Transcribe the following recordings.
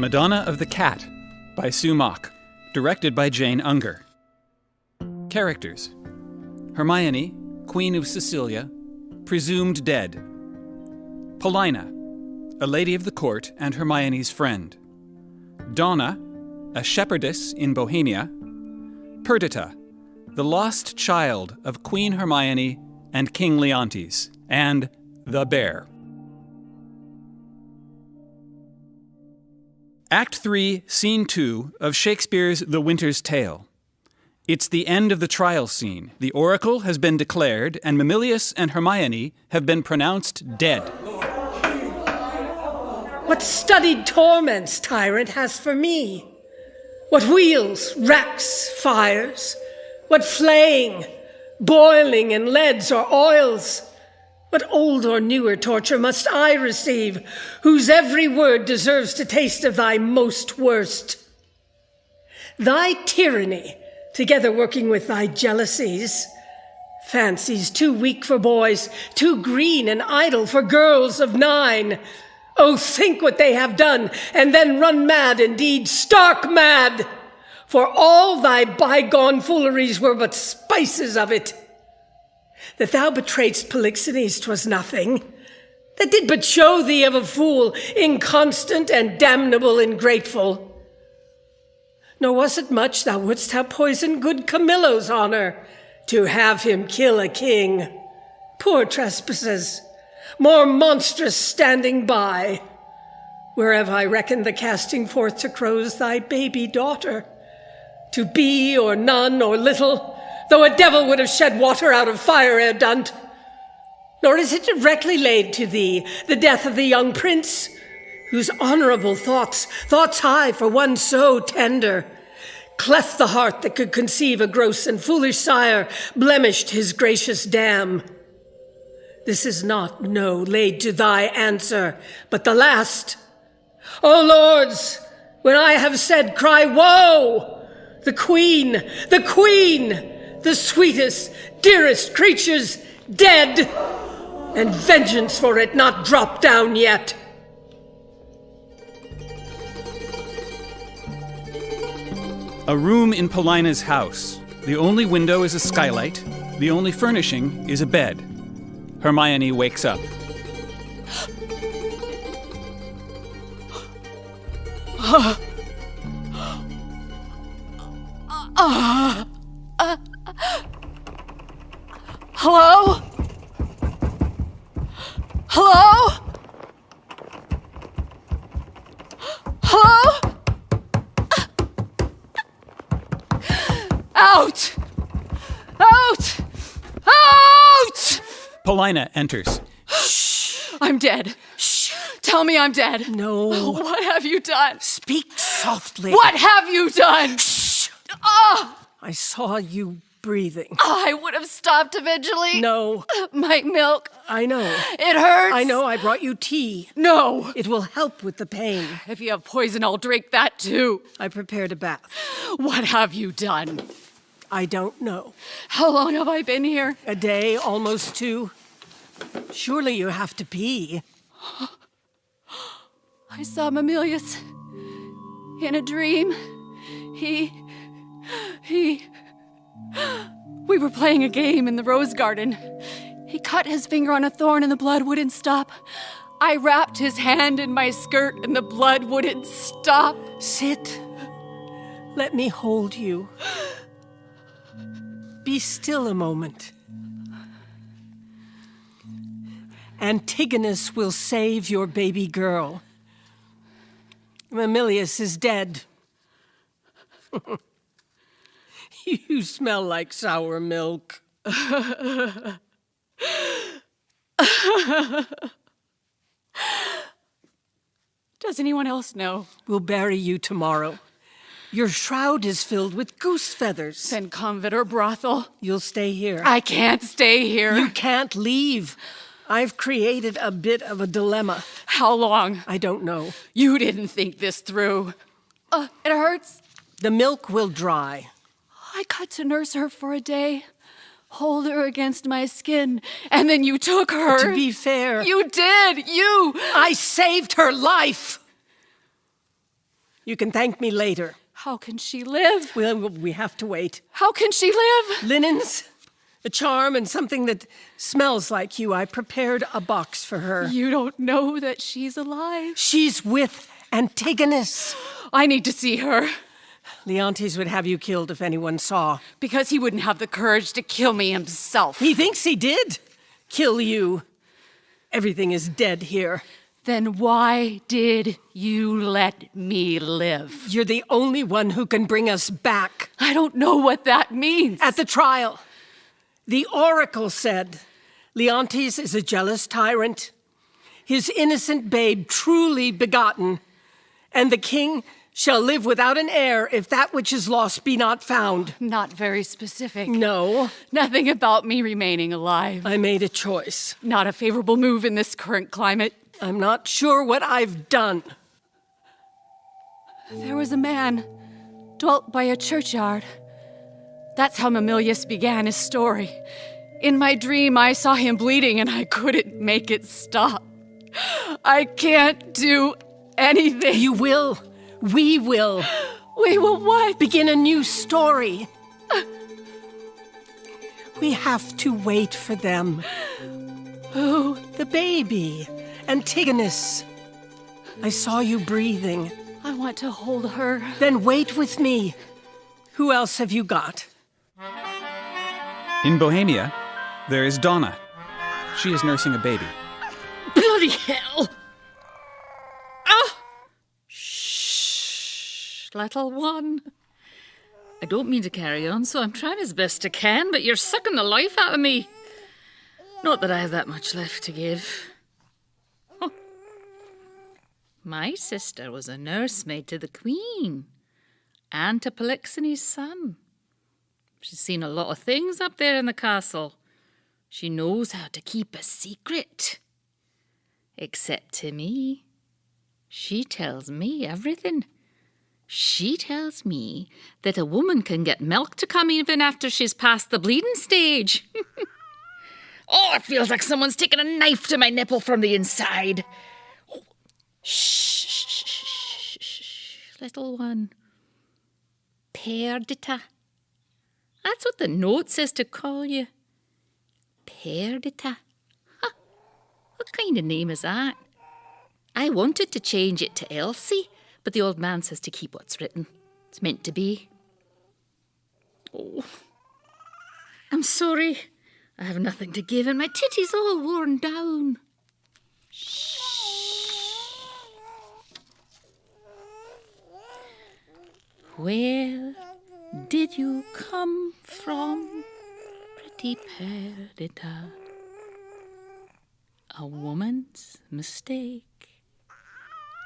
Madonna of the Cat by Sue Mach, directed by Jane Unger. Characters: Hermione, Queen of Sicilia, presumed dead. Paulina, a lady of the court and Hermione's friend. Donna, a shepherdess in Bohemia. Perdita, the lost child of Queen Hermione and King Leontes, and the bear. Act 3, Scene 2 of Shakespeare's The Winter's Tale. It's the end of the trial scene. The oracle has been declared, and Mamillius and Hermione have been pronounced dead. What studied torments tyrant has for me? What wheels, racks, fires? What flaying, boiling in leads or oils? What old or newer torture must I receive, whose every word deserves to taste of thy most worst? Thy tyranny, together working with thy jealousies, fancies too weak for boys, too green and idle for girls of 9. Oh, think what they have done, and then run mad, indeed, stark mad! For all thy bygone fooleries were but spices of it. That thou betrayedst Polixenes 'twas nothing. That did but show thee of a fool, inconstant and damnable ingrateful. Nor was it much thou wouldst have poisoned good Camillo's honor, to have him kill a king. Poor trespasses, more monstrous standing by, whereof I reckon the casting forth to crows thy baby daughter, to be or none or little, though a devil would have shed water out of fire ere done. Nor is it directly laid to thee, the death of the young prince, whose honorable thoughts high for one so tender, cleft the heart that could conceive a gross and foolish sire, blemished his gracious dam. This is not, no, laid to thy answer, but the last. O lords, when I have said, cry woe! The queen, the sweetest, dearest creatures, dead, and vengeance for it not dropped down yet. A room in Paulina's house. The only window is a skylight. The only furnishing is a bed. Hermione wakes up. Hello? Hello? Hello? Out! Out! Out! Paulina enters. Shh! I'm dead. Shh! Tell me I'm dead. No. What have you done? Speak softly. What have you done? Shh! I saw you breathing. I would have stopped eventually. No. My milk. I know. It hurts. I know, I brought you tea. No. It will help with the pain. If you have poison, I'll drink that too. I prepared a bath. What have you done? I don't know. How long have I been here? A day, almost 2. Surely you have to pee. I saw Mamillius in a dream. We were playing a game in the rose garden. He cut his finger on a thorn and the blood wouldn't stop. I wrapped his hand in my skirt and the blood wouldn't stop. Sit. Let me hold you. Be still a moment. Antigonus will save your baby girl. Mamillius is dead. You smell like sour milk. Does anyone else know? We'll bury you tomorrow. Your shroud is filled with goose feathers. Then convent or brothel. You'll stay here. I can't stay here. You can't leave. I've created a bit of a dilemma. How long? I don't know. You didn't think this through. It hurts. The milk will dry. I got to nurse her for a day, hold her against my skin, and then you took her. To be fair... You did! You! I saved her life! You can thank me later. How can she live? Well, we have to wait. How can she live? Linens, a charm, and something that smells like you. I prepared a box for her. You don't know that she's alive. She's with Antigonus. I need to see her. Leontes would have you killed if anyone saw. Because he wouldn't have the courage to kill me himself. He thinks he did kill you. Everything is dead here. Then why did you let me live? You're the only one who can bring us back. I don't know what that means. At the trial, the oracle said, Leontes is a jealous tyrant, his innocent babe truly begotten, and the king shall live without an heir if that which is lost be not found. Not very specific. No. Nothing about me remaining alive. I made a choice. Not a favorable move in this current climate. I'm not sure what I've done. There was a man, dwelt by a churchyard. That's how Mamillius began his story. In my dream, I saw him bleeding and I couldn't make it stop. I can't do anything. You will. We will. We will what? Begin a new story. We have to wait for them. Who? The baby. Antigonus. I saw you breathing. I want to hold her. Then wait with me. Who else have you got? In Bohemia, there is Donna. She is nursing a baby. Bloody hell! Oh! Shh, little one. I don't mean to carry on, so I'm trying as best I can, but you're sucking the life out of me. Not that I have that much left to give. Oh. My sister was a nursemaid to the Queen, and to Polixenes' son. She's seen a lot of things up there in the castle. She knows how to keep a secret. Except to me. She tells me everything. She tells me that a woman can get milk to come even after she's past the bleeding stage. Oh, it feels like someone's taken a knife to my nipple from the inside. Oh. Shh, shh, shh, shh, shh, little one. Perdita. That's what the note says to call you. Perdita. Huh. What kind of name is that? I wanted to change it to Elsie, but the old man says to keep what's written. It's meant to be. Oh, I'm sorry. I have nothing to give and my titty's all worn down. Shh. Where did you come from, pretty Perdita? A woman's mistake.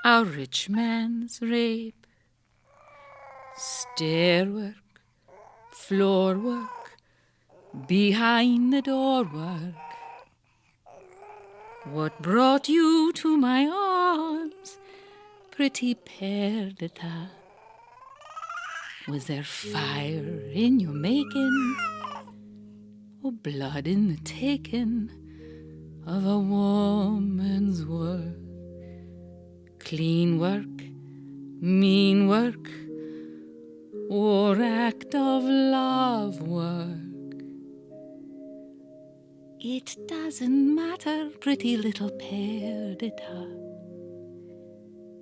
A rich man's rape, stairwork, floorwork, behind the door work. What brought you to my arms, pretty Perdita? Was there fire in your making, or blood in the taking of a woman's work? Clean work, mean work, or act of love work? It doesn't matter, pretty little Perdita.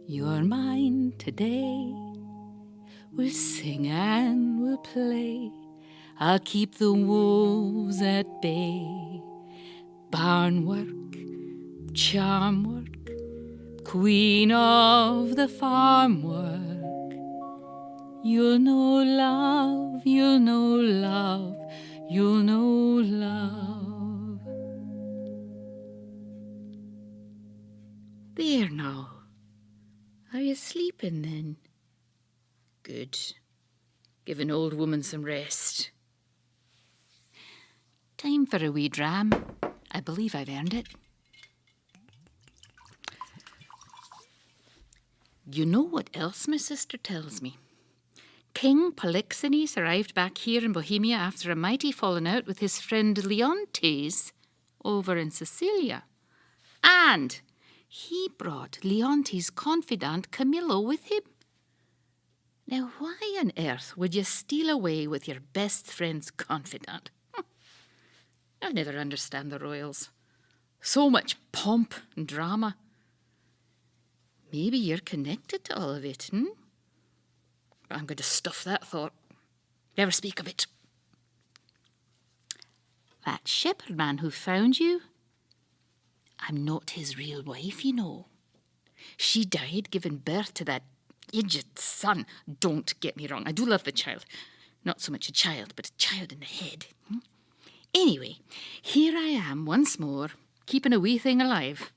You're mine today. We'll sing and we'll play. I'll keep the wolves at bay. Barn work, charm work, queen of the farm work. You'll know love, you'll know love, you'll know love. There now. Are you sleeping then? Good. Give an old woman some rest. Time for a wee dram. I believe I've earned it. You know what else my sister tells me? King Polixenes arrived back here in Bohemia after a mighty falling out with his friend Leontes over in Sicilia. And he brought Leontes' confidant Camillo with him. Now, why on earth would you steal away with your best friend's confidant? I never understand the royals. So much pomp and drama. Maybe you're connected to all of it, I'm going to stuff that thought. Never speak of it. That shepherd man who found you, I'm not his real wife, you know. She died giving birth to that idiot son. Don't get me wrong, I do love the child. Not so much a child, but a child in the head. Anyway, here I am once more, keeping a wee thing alive.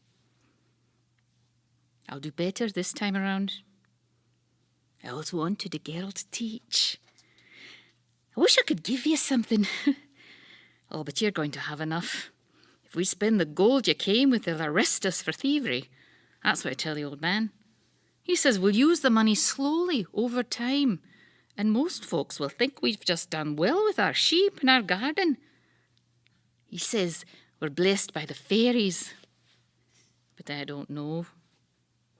I'll do better this time around. I always wanted a girl to teach. I wish I could give you something. Oh, but you're going to have enough. If we spend the gold you came with, they'll arrest us for thievery. That's what I tell the old man. He says we'll use the money slowly over time, and most folks will think we've just done well with our sheep and our garden. He says we're blessed by the fairies. But I don't know.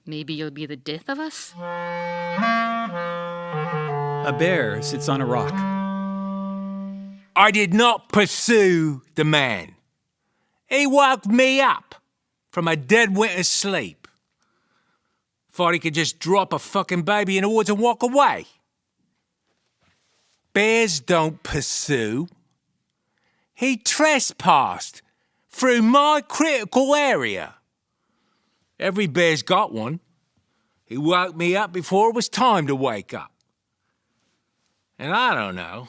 Maybe you'll be the death of us? A bear sits on a rock. I did not pursue the man. He woke me up from a dead winter's sleep. Thought he could just drop a fucking baby in the woods and walk away. Bears don't pursue. He trespassed through my critical area. Every bear's got one. He woke me up before it was time to wake up. And I don't know.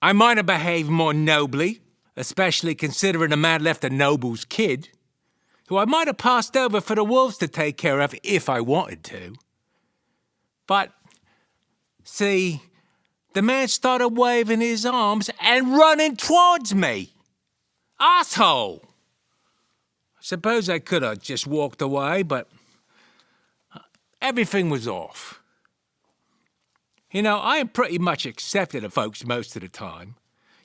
I might have behaved more nobly, especially considering the man left a noble's kid, who I might have passed over for the wolves to take care of if I wanted to. But, see, the man started waving his arms and running towards me. Asshole! I suppose I could have just walked away, but everything was off. You know, I am pretty much accepted of folks most of the time.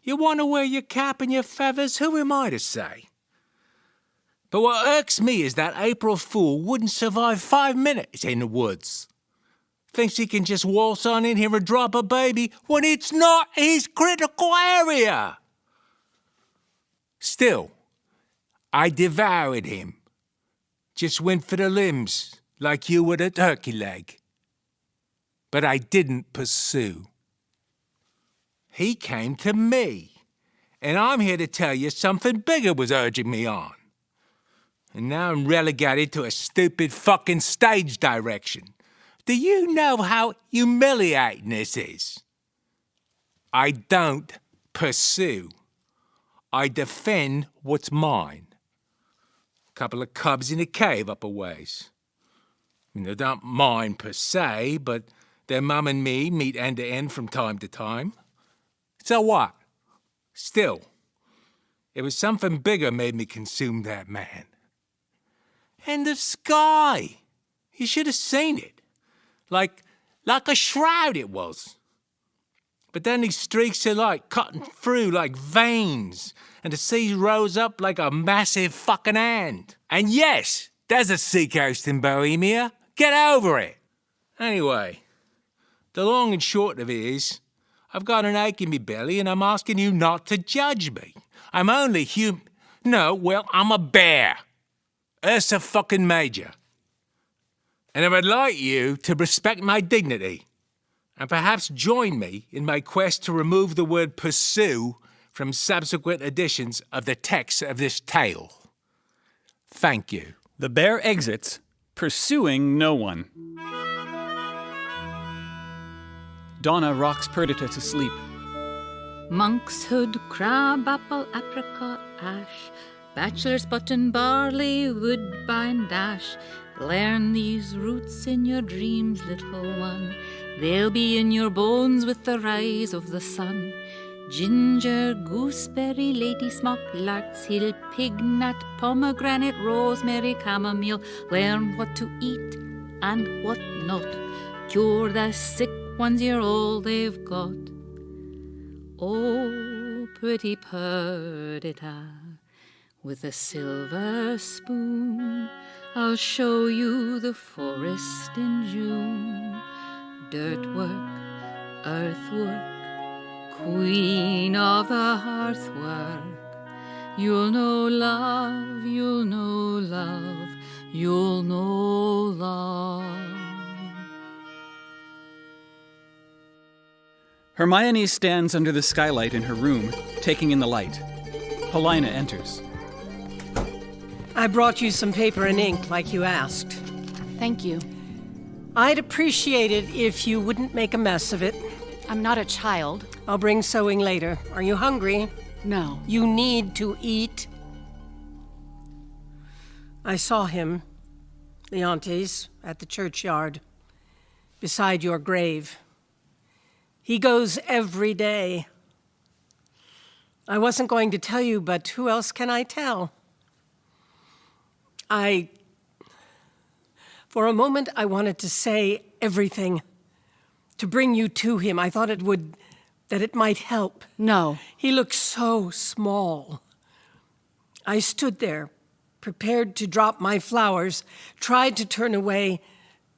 You want to wear your cap and your feathers? Who am I to say? But what irks me is that April Fool wouldn't survive 5 minutes in the woods. Thinks he can just waltz on in here and drop a baby when it's not his critical area. Still, I devoured him. Just went for the limbs, like you would a turkey leg. But I didn't pursue. He came to me, and I'm here to tell you something bigger was urging me on. And now I'm relegated to a stupid fucking stage direction. Do you know how humiliating this is? I don't pursue. I defend what's mine. A couple of cubs in a cave up a ways. I mean, they're not mine per se, but their mum and me meet end to end from time to time. So what? Still, it was something bigger made me consume that man. And the sky. You should have seen it. Like a shroud it was. But then these streaks of light cutting through like veins, and the sea rose up like a massive fucking hand. And yes, there's a seacoast in Bohemia. Get over it. Anyway, the long and short of it is, I've got an ache in me belly and I'm asking you not to judge me. I'm only I'm a bear. Ursa fucking Major. And I would like you to respect my dignity and perhaps join me in my quest to remove the word pursue from subsequent editions of the text of this tale. Thank you. The bear exits, pursuing no one. Donna rocks Perdita to sleep. Monk's hood, crab apple, apricot, ash, bachelor's button, barley, woodbine, dash. Learn these roots in your dreams, little one. They'll be in your bones with the rise of the sun. Ginger, gooseberry, lady smock, lark's hill, pig nut, pomegranate, rosemary, chamomile. Learn what to eat and what not. Cure the sick ones, you're all they've got. Oh, pretty Perdita, with a silver spoon, I'll show you the forest in June. Dirt work, earthwork, queen of the hearthwork. You'll know love, you'll know love, you'll know love. Hermione stands under the skylight in her room, taking in the light. Paulina enters. I brought you some paper and ink like you asked. Thank you. I'd appreciate it if you wouldn't make a mess of it. I'm not a child. I'll bring sewing later. Are you hungry? No. You need to eat. I saw him, Leontes, at the churchyard, beside your grave. He goes every day. I wasn't going to tell you, but who else can I tell? For a moment, I wanted to say everything, to bring you to him. I thought that it might help. No. He looked so small. I stood there, prepared to drop my flowers, tried to turn away.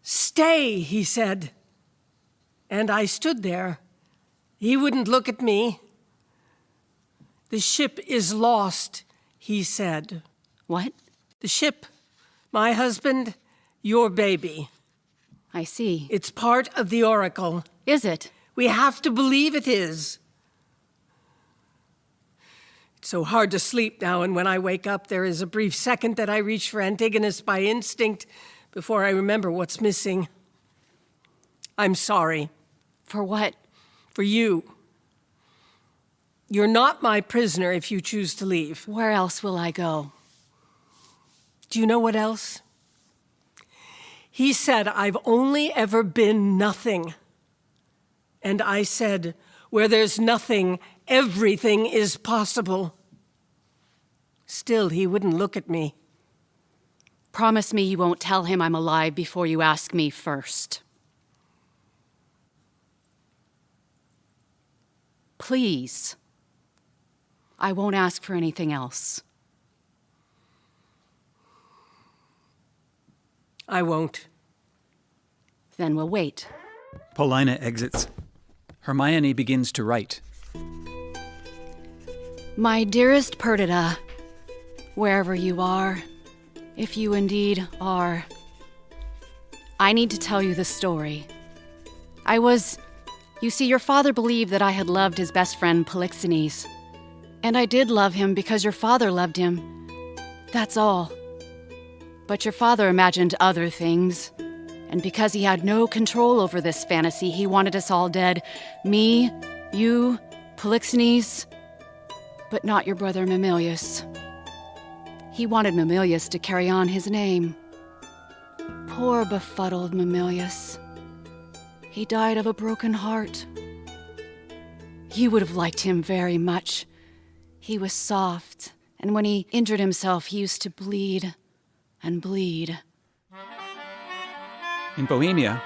"Stay," he said. And I stood there. He wouldn't look at me. "The ship is lost," he said. What? The ship, my husband, your baby. I see. It's part of the oracle. Is it? We have to believe it is. It's so hard to sleep now, and when I wake up, there is a brief second that I reach for Antigonus by instinct before I remember what's missing. I'm sorry. For what? For you. You're not my prisoner if you choose to leave. Where else will I go? Do you know what else? He said, I've only ever been nothing. And I said, where there's nothing, everything is possible. Still, he wouldn't look at me. Promise me you won't tell him I'm alive before you ask me first. Please. I won't ask for anything else. I won't. Then we'll wait. Paulina exits. Hermione begins to write. My dearest Perdita, wherever you are, if you indeed are, I need to tell you the story. You see, your father believed that I had loved his best friend Polixenes. And I did love him because your father loved him. That's all. But your father imagined other things. And because he had no control over this fantasy, he wanted us all dead. Me, you, Polixenes, but not your brother Mamillius. He wanted Mamillius to carry on his name. Poor befuddled Mamillius. He died of a broken heart. You would have liked him very much. He was soft, and when he injured himself, he used to bleed and bleed. In Bohemia,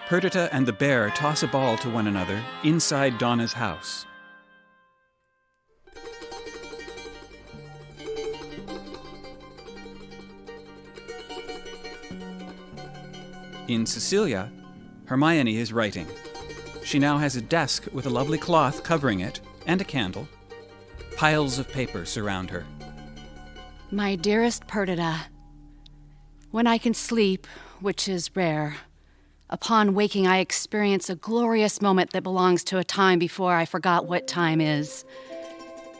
Perdita and the bear toss a ball to one another inside Donna's house. In Sicilia, Hermione is writing. She now has a desk with a lovely cloth covering it and a candle. Piles of paper surround her. My dearest Perdita, when I can sleep, which is rare, upon waking I experience a glorious moment that belongs to a time before I forgot what time is.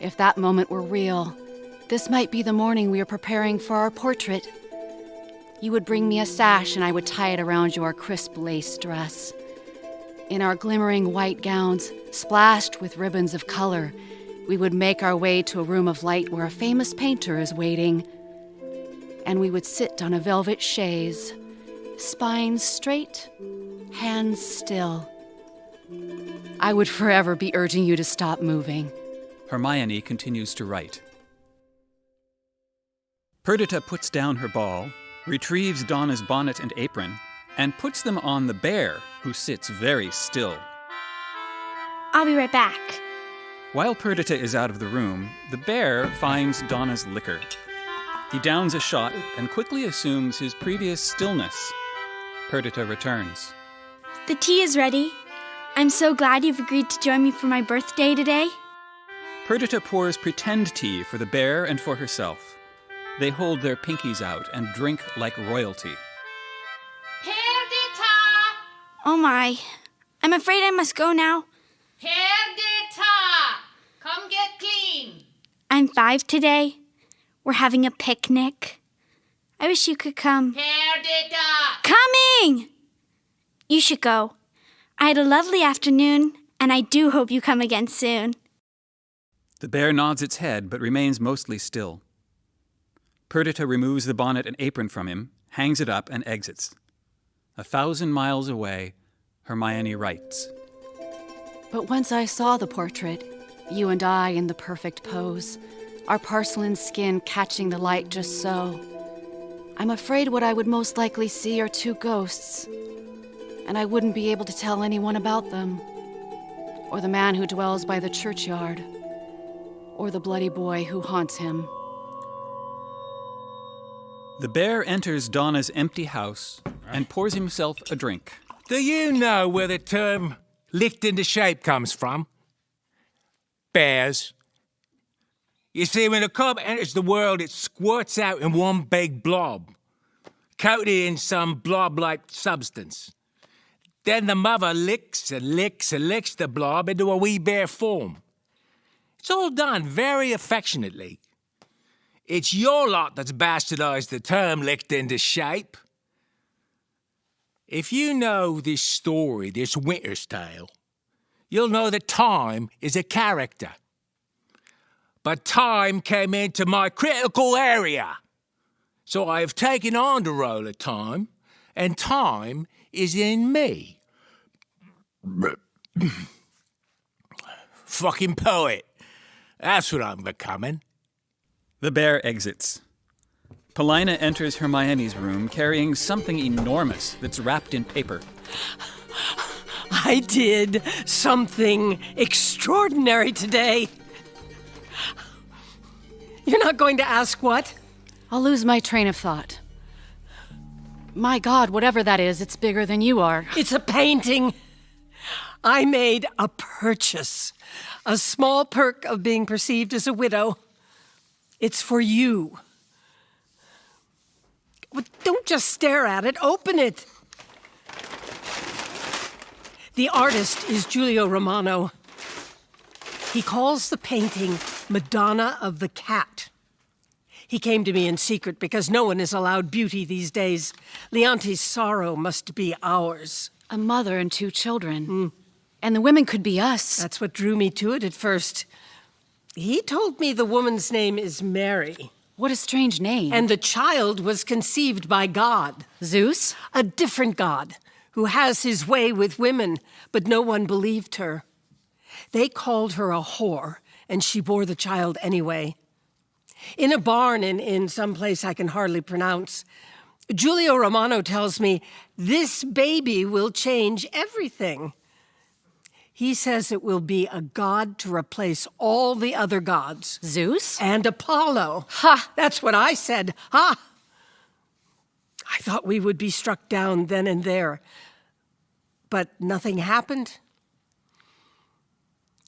If that moment were real, this might be the morning we are preparing for our portrait. You would bring me a sash and I would tie it around your crisp lace dress. In our glimmering white gowns, splashed with ribbons of color, we would make our way to a room of light where a famous painter is waiting. And we would sit on a velvet chaise, spine straight, hands still. I would forever be urging you to stop moving. Hermione continues to write. Perdita puts down her ball, retrieves Donna's bonnet and apron, and puts them on the bear, who sits very still. I'll be right back. While Perdita is out of the room, the bear finds Donna's liquor. He downs a shot and quickly assumes his previous stillness. Perdita returns. The tea is ready. I'm so glad you've agreed to join me for my birthday today. Perdita pours pretend tea for the bear and for herself. They hold their pinkies out and drink like royalty. Perdita! Oh my. I'm afraid I must go now. Perdita! Come get clean. I'm 5 today. We're having a picnic. I wish you could come. Perdita! Coming! You should go. I had a lovely afternoon, and I do hope you come again soon. The bear nods its head but remains mostly still. Perdita removes the bonnet and apron from him, hangs it up, and exits. 1,000 miles away, Hermione writes. But once I saw the portrait, you and I in the perfect pose, our porcelain skin catching the light just so, I'm afraid what I would most likely see are 2 ghosts, and I wouldn't be able to tell anyone about them, or the man who dwells by the churchyard, or the bloody boy who haunts him. The bear enters Donna's empty house and pours himself a drink. Do you know where the term licked into shape comes from? Bears. You see, when a cub enters the world, it squirts out in one big blob, coated in some blob-like substance. Then the mother licks and licks and licks the blob into a wee bear form. It's all done very affectionately. It's your lot that's bastardized the term licked into shape. If you know this story, this Winter's Tale, you'll know that time is a character. But time came into my critical area. So I have taken on the role of time, and time is in me. Fucking poet. That's what I'm becoming. The bear exits. Paulina enters Hermione's room carrying something enormous that's wrapped in paper. I did something extraordinary today. You're not going to ask what? I'll lose my train of thought. My God, whatever that is, it's bigger than you are. It's a painting. I made a purchase. A small perk of being perceived as a widow. It's for you. Well, don't just stare at it. Open it. The artist is Giulio Romano. He calls the painting Madonna of the Cat. He came to me in secret because no one is allowed beauty these days. Leontes' sorrow must be ours. A mother and 2 children. And the women could be us. That's what drew me to it at first. He told me the woman's name is Mary. What a strange name. And the child was conceived by God. Zeus? A different God who has his way with women, but no one believed her. They called her a whore, and she bore the child anyway. In a barn in some place I can hardly pronounce, Giulio Romano tells me this baby will change everything. He says it will be a god to replace all the other gods. Zeus? And Apollo. Ha! That's what I said. Ha! I thought we would be struck down then and there. But nothing happened.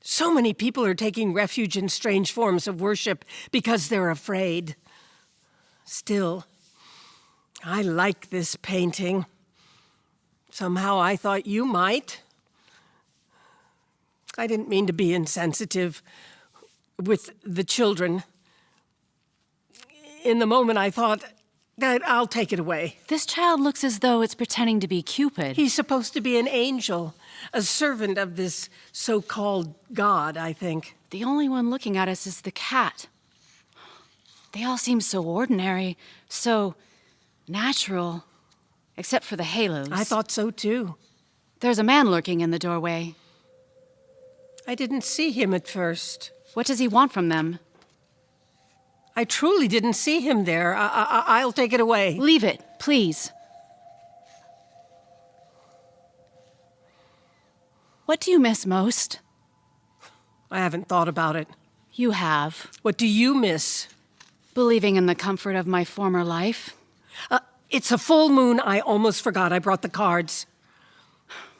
So many people are taking refuge in strange forms of worship because they're afraid. Still, I like this painting. Somehow I thought you might. I didn't mean to be insensitive with the children. In the moment, I thought, I'll take it away. This child looks as though it's pretending to be Cupid. He's supposed to be an angel, a servant of this so-called God, I think. The only one looking at us is the cat. They all seem so ordinary, so natural, except for the halos. I thought so, too. There's a man lurking in the doorway. I didn't see him at first. What does he want from them? I truly didn't see him there. I'll take it away. Leave it, please. What do you miss most? I haven't thought about it. You have. What do you miss? Believing in the comfort of my former life. It's a full moon. I almost forgot I brought the cards.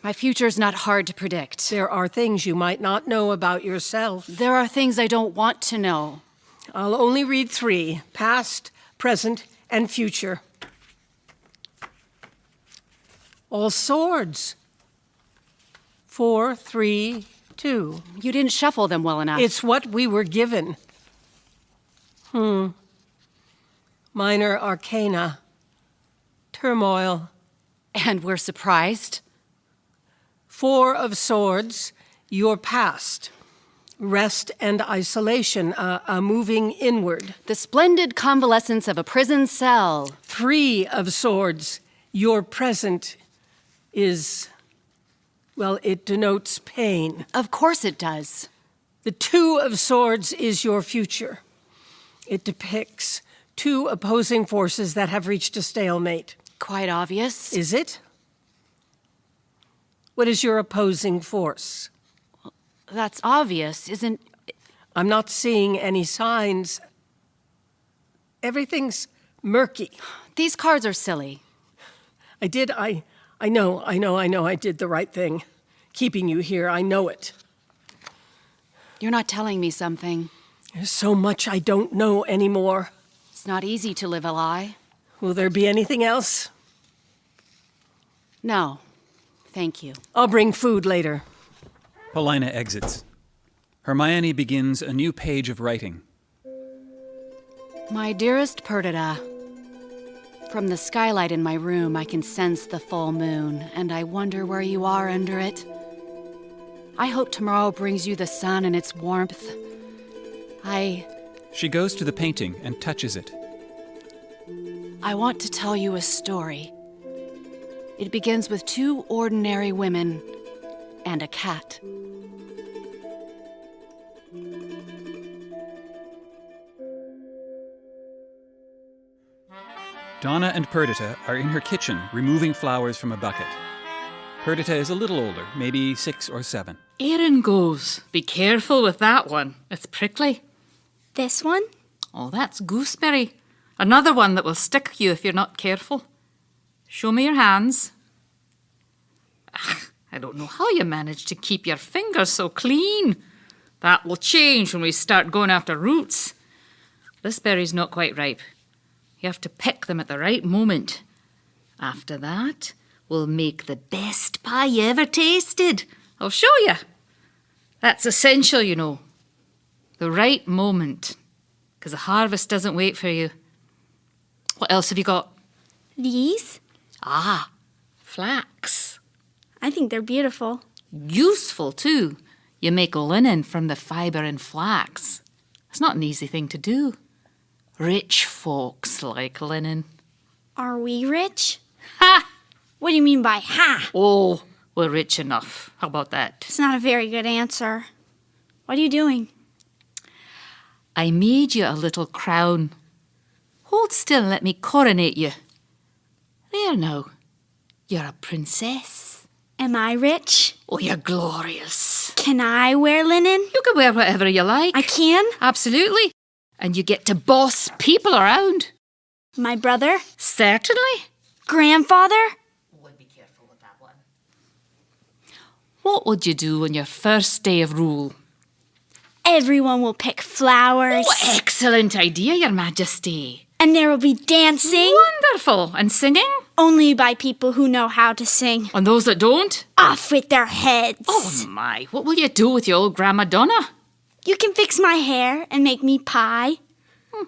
My future's not hard to predict. There are things you might not know about yourself. There are things I don't want to know. I'll only read 3, past, present, and future. All swords. 4, 3, 2. You didn't shuffle them well enough. It's what we were given. Minor arcana. Turmoil. And we're surprised. 4 of swords, your past. Rest and isolation, a moving inward. The splendid convalescence of a prison cell. 3 of swords, your present is, well, it denotes pain. Of course it does. The 2 of swords is your future. It depicts 2 opposing forces that have reached a stalemate. Quite obvious. Is it? What is your opposing force? That's obvious, isn't... I'm not seeing any signs. Everything's murky. These cards are silly. I know I did the right thing. Keeping you here, I know it. You're not telling me something. There's so much I don't know anymore. It's not easy to live a lie. Will there be anything else? No. Thank you. I'll bring food later. Paulina exits. Hermione begins a new page of writing. My dearest Perdita, from the skylight in my room, I can sense the full moon, and I wonder where you are under it. I hope tomorrow brings you the sun and its warmth. She goes to the painting and touches it. I want to tell you a story. It begins with 2 ordinary women and a cat. Donna and Perdita are in her kitchen removing flowers from a bucket. Perdita is a little older, maybe 6 or 7. Erin goes. Be careful with that one. It's prickly. This one? Oh, that's gooseberry. Another one that will stick you if you're not careful. Show me your hands. I don't know how you manage to keep your fingers so clean. That will change when we start going after roots. This berry's not quite ripe. You have to pick them at the right moment. After that, we'll make the best pie you ever tasted. I'll show you. That's essential, you know. The right moment. Because the harvest doesn't wait for you. What else have you got? These? Ah, flax. I think they're beautiful. Useful, too. You make linen from the fibre in flax. It's not an easy thing to do. Rich folks like linen. Are we rich? Ha! What do you mean by ha? Oh, we're rich enough. How about that? It's not a very good answer. What are you doing? I made you a little crown. Hold still and let me coronate you. There now. You're a princess. Am I rich? Oh, you're glorious. Can I wear linen? You can wear whatever you like. I can? Absolutely. And you get to boss people around. My brother? Certainly. Grandfather? Oh, be careful with that one. What would you do on your first day of rule? Everyone will pick flowers. Oh, excellent idea, Your Majesty. And there will be dancing. Wonderful. And singing? Only by people who know how to sing. And those that don't? Off with their heads. Oh, my. What will you do with your old Grandma Donna? You can fix my hair and make me pie.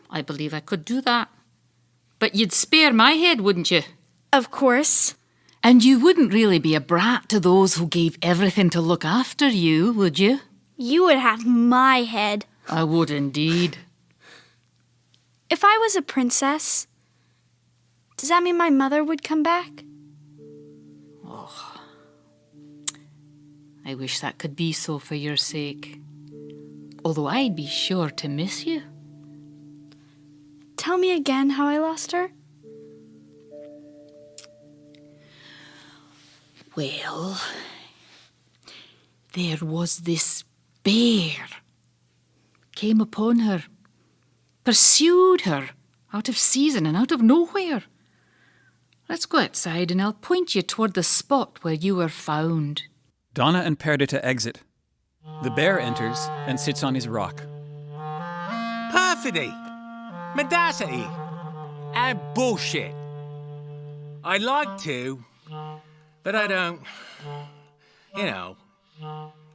I believe I could do that. But you'd spare my head, wouldn't you? Of course. And you wouldn't really be a brat to those who gave everything to look after you, would you? You would have my head. I would indeed. If I was a princess, does that mean my mother would come back? Oh, I wish that could be so for your sake. Although I'd be sure to miss you. Tell me again how I lost her. Well, there was this bear. Came upon her, pursued her, out of season and out of nowhere. Let's go outside and I'll point you toward the spot where you were found. Donna and Perdita exit. The bear enters and sits on his rock. Perfidy, mendacity, and bullshit. I'd like to, but I don't. You know,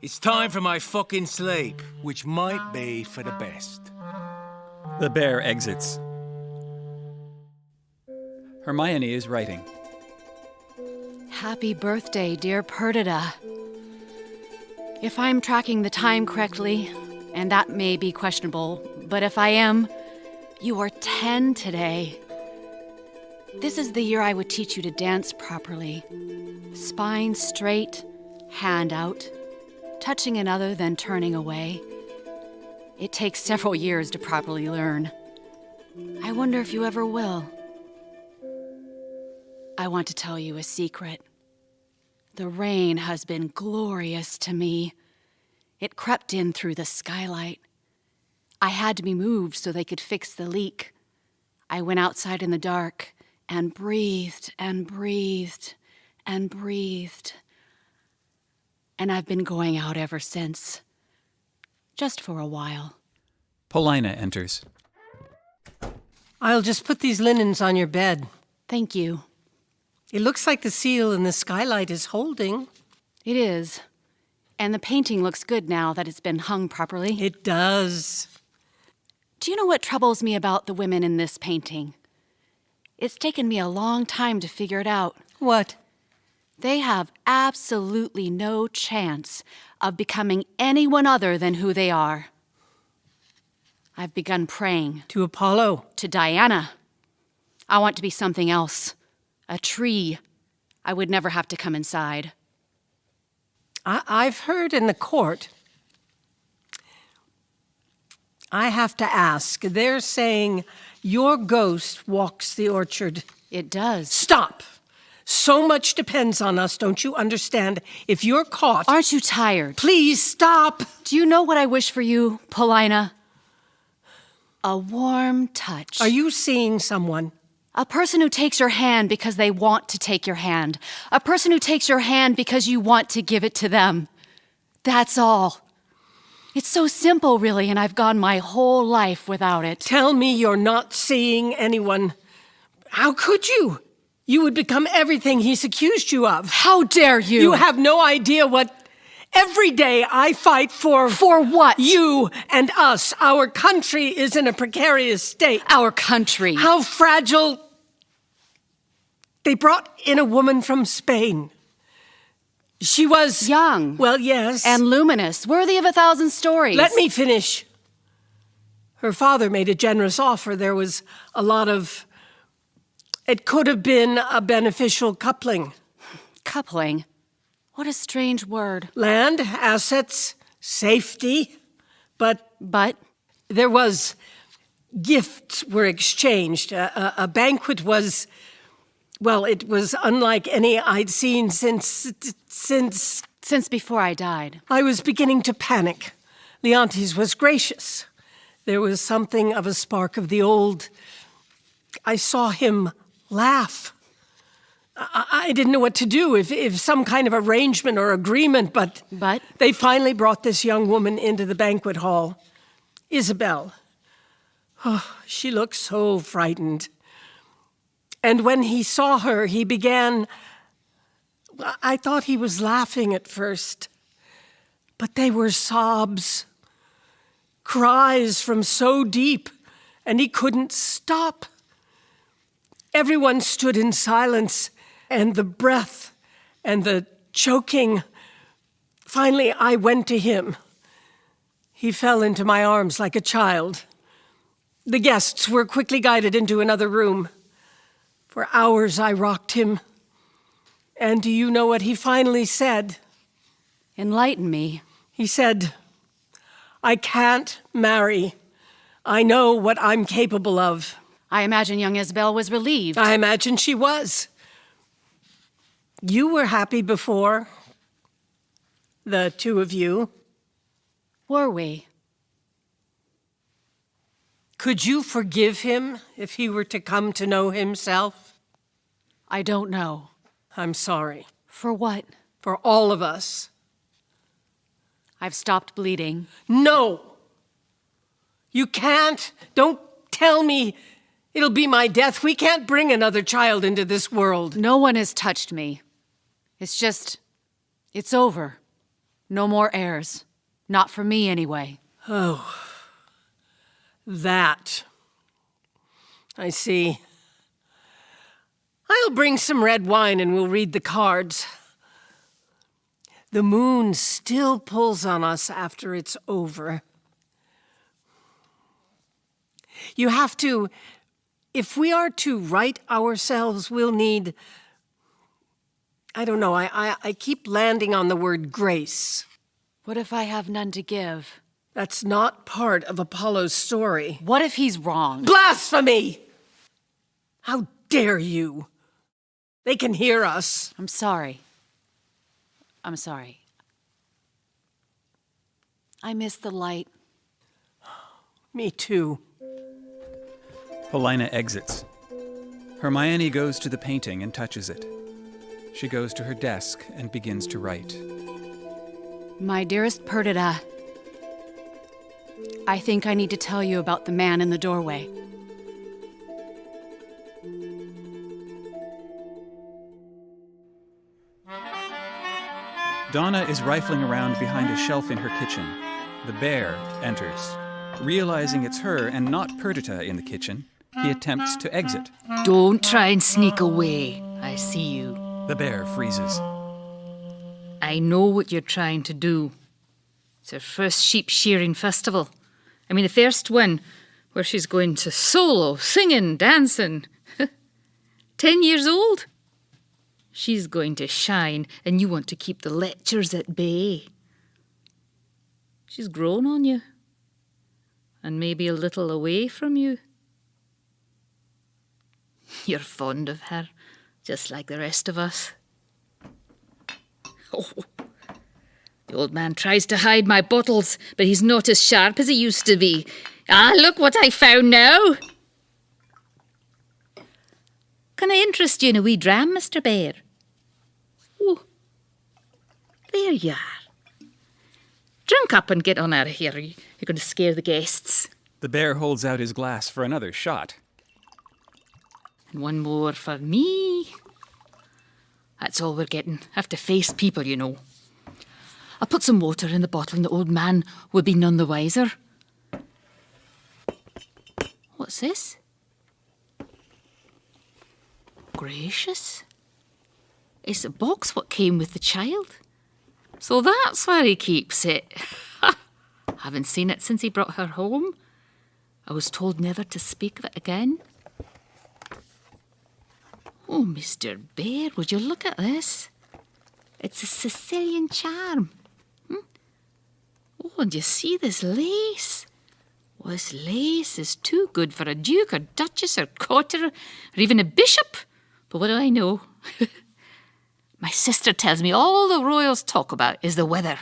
it's time for my fucking sleep, which might be for the best. The bear exits. Hermione is writing. Happy birthday, dear Perdita. If I'm tracking the time correctly, and that may be questionable, but if I am, you are 10 today. This is the year I would teach you to dance properly. Spine straight, hand out, touching another then turning away. It takes several years to properly learn. I wonder if you ever will. I want to tell you a secret. The rain has been glorious to me. It crept in through the skylight. I had to be moved so they could fix the leak. I went outside in the dark and breathed and breathed and breathed. And I've been going out ever since. Just for a while. Paulina enters. I'll just put these linens on your bed. Thank you. It looks like the seal in the skylight is holding. It is. And the painting looks good now that it's been hung properly. It does. Do you know what troubles me about the women in this painting? It's taken me a long time to figure it out. What? They have absolutely no chance of becoming anyone other than who they are. I've begun praying. To Apollo. To Diana. I want to be something else. A tree. I would never have to come inside. I've heard in the court. I have to ask. They're saying your ghost walks the orchard. It does. Stop! So much depends on us, don't you understand? If you're caught... Aren't you tired? Please stop! Do you know what I wish for you, Paulina? A warm touch. Are you seeing someone? A person who takes your hand because they want to take your hand. A person who takes your hand because you want to give it to them. That's all. It's so simple, really, and I've gone my whole life without it. Tell me you're not seeing anyone. How could you? You would become everything he's accused you of. How dare you? You have no idea what... Every day I fight for... For what? You and us. Our country is in a precarious state. Our country. How fragile... They brought in a woman from Spain. She was... Young. Well, yes. And luminous, worthy of 1,000 stories. Let me finish. Her father made a generous offer. There was a lot of... It could have been a beneficial coupling. Coupling? What a strange word. Land, assets, safety, but... But? There was... Gifts were exchanged. A banquet was... Well, it was unlike any I'd seen since... Since before I died. I was beginning to panic. Leontes was gracious. There was something of a spark of the old... I saw him laugh. I didn't know what to do, if some kind of arrangement or agreement, but... But? They finally brought this young woman into the banquet hall. Isabel. Oh, she looked so frightened. And when he saw her, he began... I thought he was laughing at first, but they were sobs. Cries from so deep, and he couldn't stop. Everyone stood in silence, and the breath and the choking. Finally, I went to him. He fell into my arms like a child. The guests were quickly guided into another room. For hours, I rocked him. And do you know what he finally said? Enlighten me. He said, I can't marry. I know what I'm capable of. I imagine young Isabel was relieved. I imagine she was. You were happy before, the two of you. Were we? Could you forgive him if he were to come to know himself? I don't know. I'm sorry. For what? For all of us. I've stopped bleeding. No! You can't. Don't tell me it'll be my death. We can't bring another child into this world. No one has touched me. It's over. No more heirs. Not for me, anyway. Oh. That. I see. I'll bring some red wine and we'll read the cards. The moon still pulls on us after it's over. You have to... If we are to right ourselves, we'll need... I don't know, I keep landing on the word grace. What if I have none to give? That's not part of Apollo's story. What if he's wrong? Blasphemy! How dare you? They can hear us. I'm sorry. I'm sorry. I miss the light. Me too. Paulina exits. Hermione goes to the painting and touches it. She goes to her desk and begins to write. My dearest Perdita, I think I need to tell you about the man in the doorway. Donna is rifling around behind a shelf in her kitchen. The bear enters. Realizing it's her and not Perdita in the kitchen, he attempts to exit. Don't try and sneak away. I see you. The bear freezes. I know what you're trying to do. It's her first sheep shearing festival. I mean, the first one where she's going to solo, singing, dancing. 10 years old. She's going to shine, and you want to keep the lectures at bay. She's grown on you. And maybe a little away from you. You're fond of her, just like the rest of us. Oh, the old man tries to hide my bottles, but he's not as sharp as he used to be. Ah, look what I found now. Can I interest you in a wee dram, Mr. Bear? Oh, there you are. Drink up and get on out of here. You're going to scare the guests. The bear holds out his glass for another shot. And one more for me. That's all we're getting. Have to face people, you know. I'll put some water in the bottle and the old man will be none the wiser. What's this? Gracious. It's a box what came with the child. So that's where he keeps it. Haven't seen it since he brought her home. I was told never to speak of it again. Oh, Mr. Bear, would you look at this? It's a Sicilian charm. Oh, and you see this lace? Well, this lace is too good for a duke or duchess or courtier or even a bishop. But what do I know? My sister tells me all the royals talk about is the weather.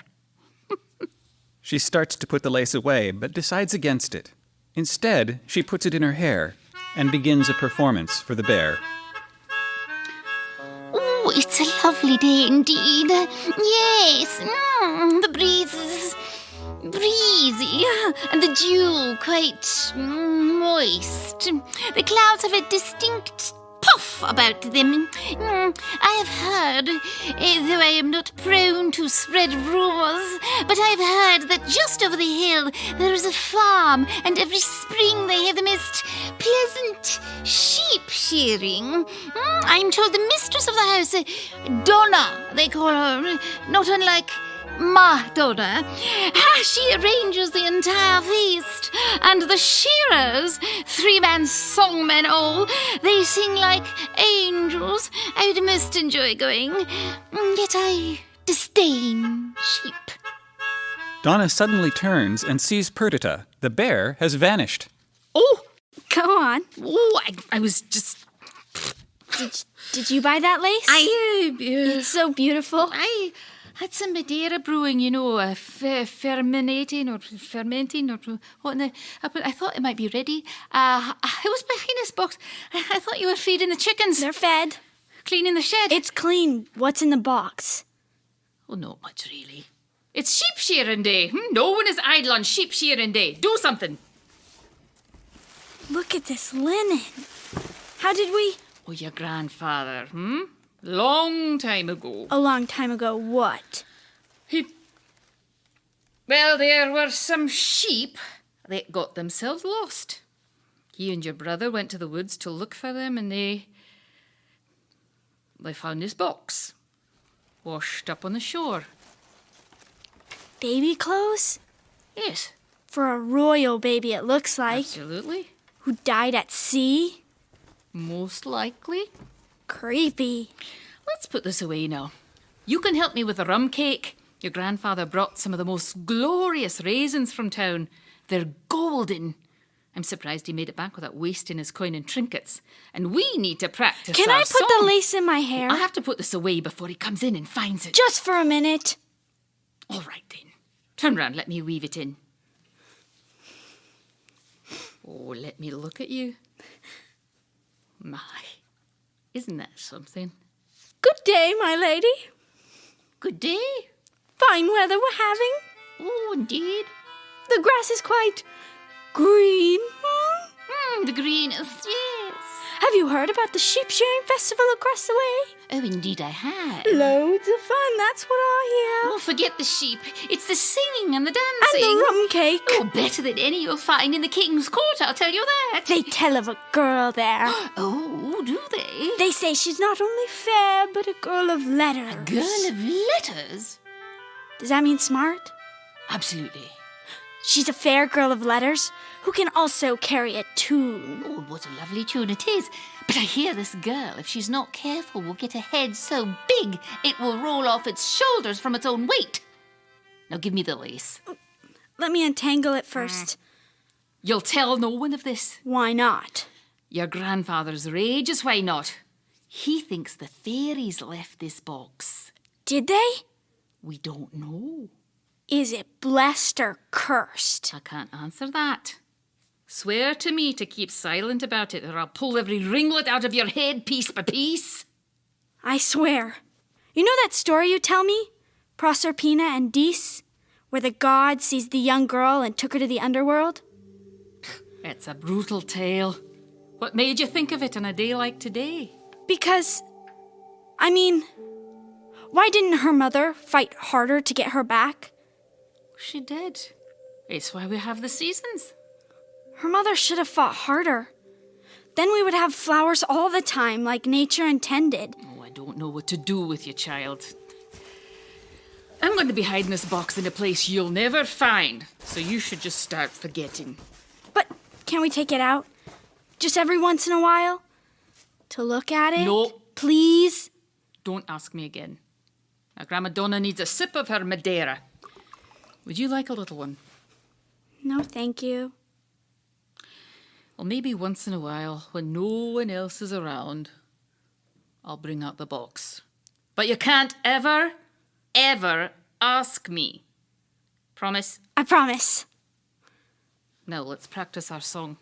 She starts to put the lace away, but decides against it. Instead, she puts it in her hair and begins a performance for the bear. Oh, it's a lovely day indeed. Yes, the breeze is breezy and the dew quite moist. The clouds have a distinct puff about them. I have heard, though I am not prone to spread rumours, but I have heard that just over the hill there is a farm, and every spring they have the most pleasant sheep shearing. I'm told the mistress of the house, Donna, they call her, not unlike Madonna, she arranges the entire feast, and the shearers, 3-man songmen all, they sing like angels. I would most enjoy going, yet I disdain sheep. Donna suddenly turns and sees Perdita. The bear has vanished. Oh, Go on. oh, I was just... Did you buy that lace? It's so beautiful. I had some Madeira brewing, you know, fermenting or what? I thought it might be ready. It was behind this box. I thought you were feeding the chickens. They're fed. Cleaning the shed. It's clean. What's in the box? Oh, not much, really. It's sheep shearing day. No one is idle on sheep shearing day. Do something. Look at this linen. How did we... Oh, your grandfather, Long time ago. A long time ago, what? Well, there were some sheep that got themselves lost. He and your brother went to the woods to look for them, and they found this box washed up on the shore. Baby clothes? Yes. For a royal baby, it looks like. Absolutely. Who died at sea? Most likely. Creepy. Let's put this away now. You can help me with the rum cake. Your grandfather brought some of the most glorious raisins from town. They're golden. I'm surprised he made it back without wasting his coin and trinkets. And we need to practice Can our I put song. the lace in my hair? I have to put this away before he comes in and finds it. Just for a minute. All right, then. Turn round, let me weave it in. Oh, let me look at you. My, isn't that something? Good day, my lady. Good day. Fine weather we're having. Oh, indeed. The grass is quite green. The greenest, yes. Have you heard about the sheep shearing festival across the way? Oh, indeed I have. Loads of fun, that's what I hear. Oh, forget the sheep. It's the singing and the And dancing. the rum cake. Oh, better than any you'll find in the king's court, I'll tell you that. They tell of a girl there. Oh, do they? They say she's not only fair, but a girl of letters. Girl of letters? Does that mean smart? Absolutely. She's a fair girl of letters who can also carry a tune. Oh, what a lovely tune it is. But I hear this girl, if she's not careful, will get a head so big it will roll off its shoulders from its own weight. Now give me the lace. Let me untangle it first. You'll tell no one of this. Why not? Your grandfather's rage is why not. He thinks the fairies left this box. Did they? We don't know. Is it blessed or cursed? I can't answer that. Swear to me to keep silent about it, or I'll pull every ringlet out of your head piece by piece. I swear. You know that story you tell me? Proserpina and Dis? Where the god seized the young girl and took her to the underworld? It's a brutal tale. What made you think of it on a day like today? Because, why didn't her mother fight harder to get her back? She did. It's why we have the seasons. Her mother should have fought harder. Then we would have flowers all the time, like nature intended. Oh, I don't know what to do with you, child. I'm going to be hiding this box in a place you'll never find, so you should just start forgetting. But can we take it out? Just every once in a while? To look at it? No. Please? Don't ask me again. Now, Madonna needs a sip of her Madeira. Would you like a little one? No, thank you. Well, maybe once in a while, when no one else is around, I'll bring out the box. But you can't ever, ever ask me. Promise? I promise. Now let's practice our song.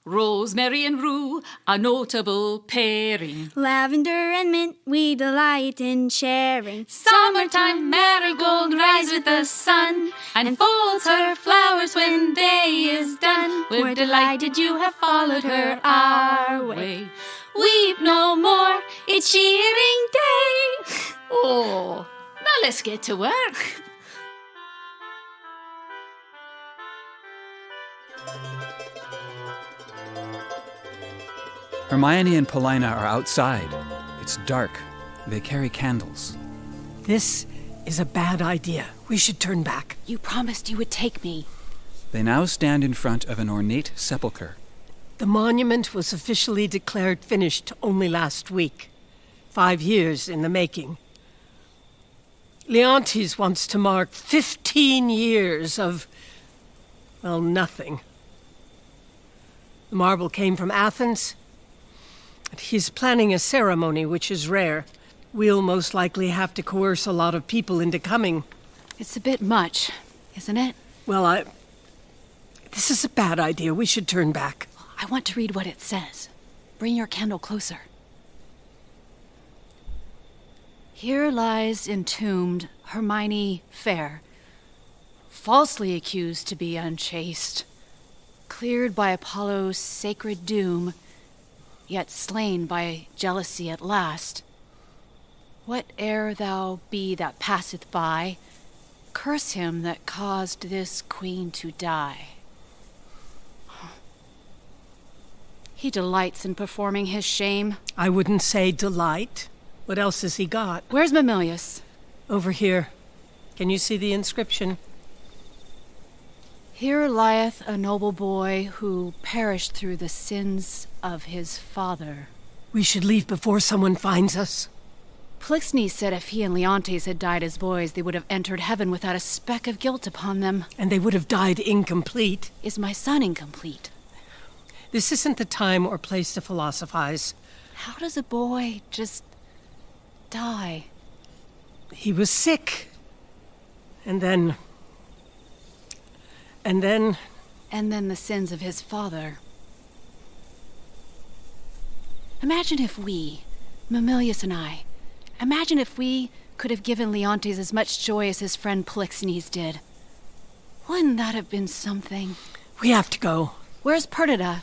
Rosemary and rue, a notable pairing. Lavender and mint, we delight in sharing. Summertime marigold rise with the sun and folds her flowers when day is done. We're delighted you have followed her our way. Weep no more, it's shearing day. Oh, now let's get to work. Hermione and Paulina are outside. It's dark. They carry candles. This is a bad idea. We should turn back. You promised you would take me. They now stand in front of an ornate sepulchre. The monument was officially declared finished only last week. 5 years in the making. Leontes wants to mark 15 years of, well, nothing. The marble came from Athens. He's planning a ceremony, which is rare. We'll most likely have to coerce a lot of people into coming. It's a bit much, isn't it? Well, this is a bad idea. We should turn back. I want to read what it says. Bring your candle closer. Here lies entombed Hermione fair, falsely accused to be unchaste, cleared by Apollo's sacred doom, yet slain by jealousy at last. Whate'er thou be that passeth by, curse him that caused this queen to die. He delights in performing his shame. I wouldn't say delight. What else has he got? Where's Mamillius? Over here. Can you see the inscription? Here lieth a noble boy who perished through the sins of his father. We should leave before someone finds us. Polixenes said if he and Leontes had died as boys, they would have entered heaven without a speck of guilt upon them. And they would have died incomplete. Is my son incomplete? This isn't the time or place to philosophize. How does a boy just die? He was sick. And then the sins of his father. Imagine if we, Mamillius and I, imagine if we could have given Leontes as much joy as his friend Polixenes did. Wouldn't that have been something? We have to go. Where's Perdita?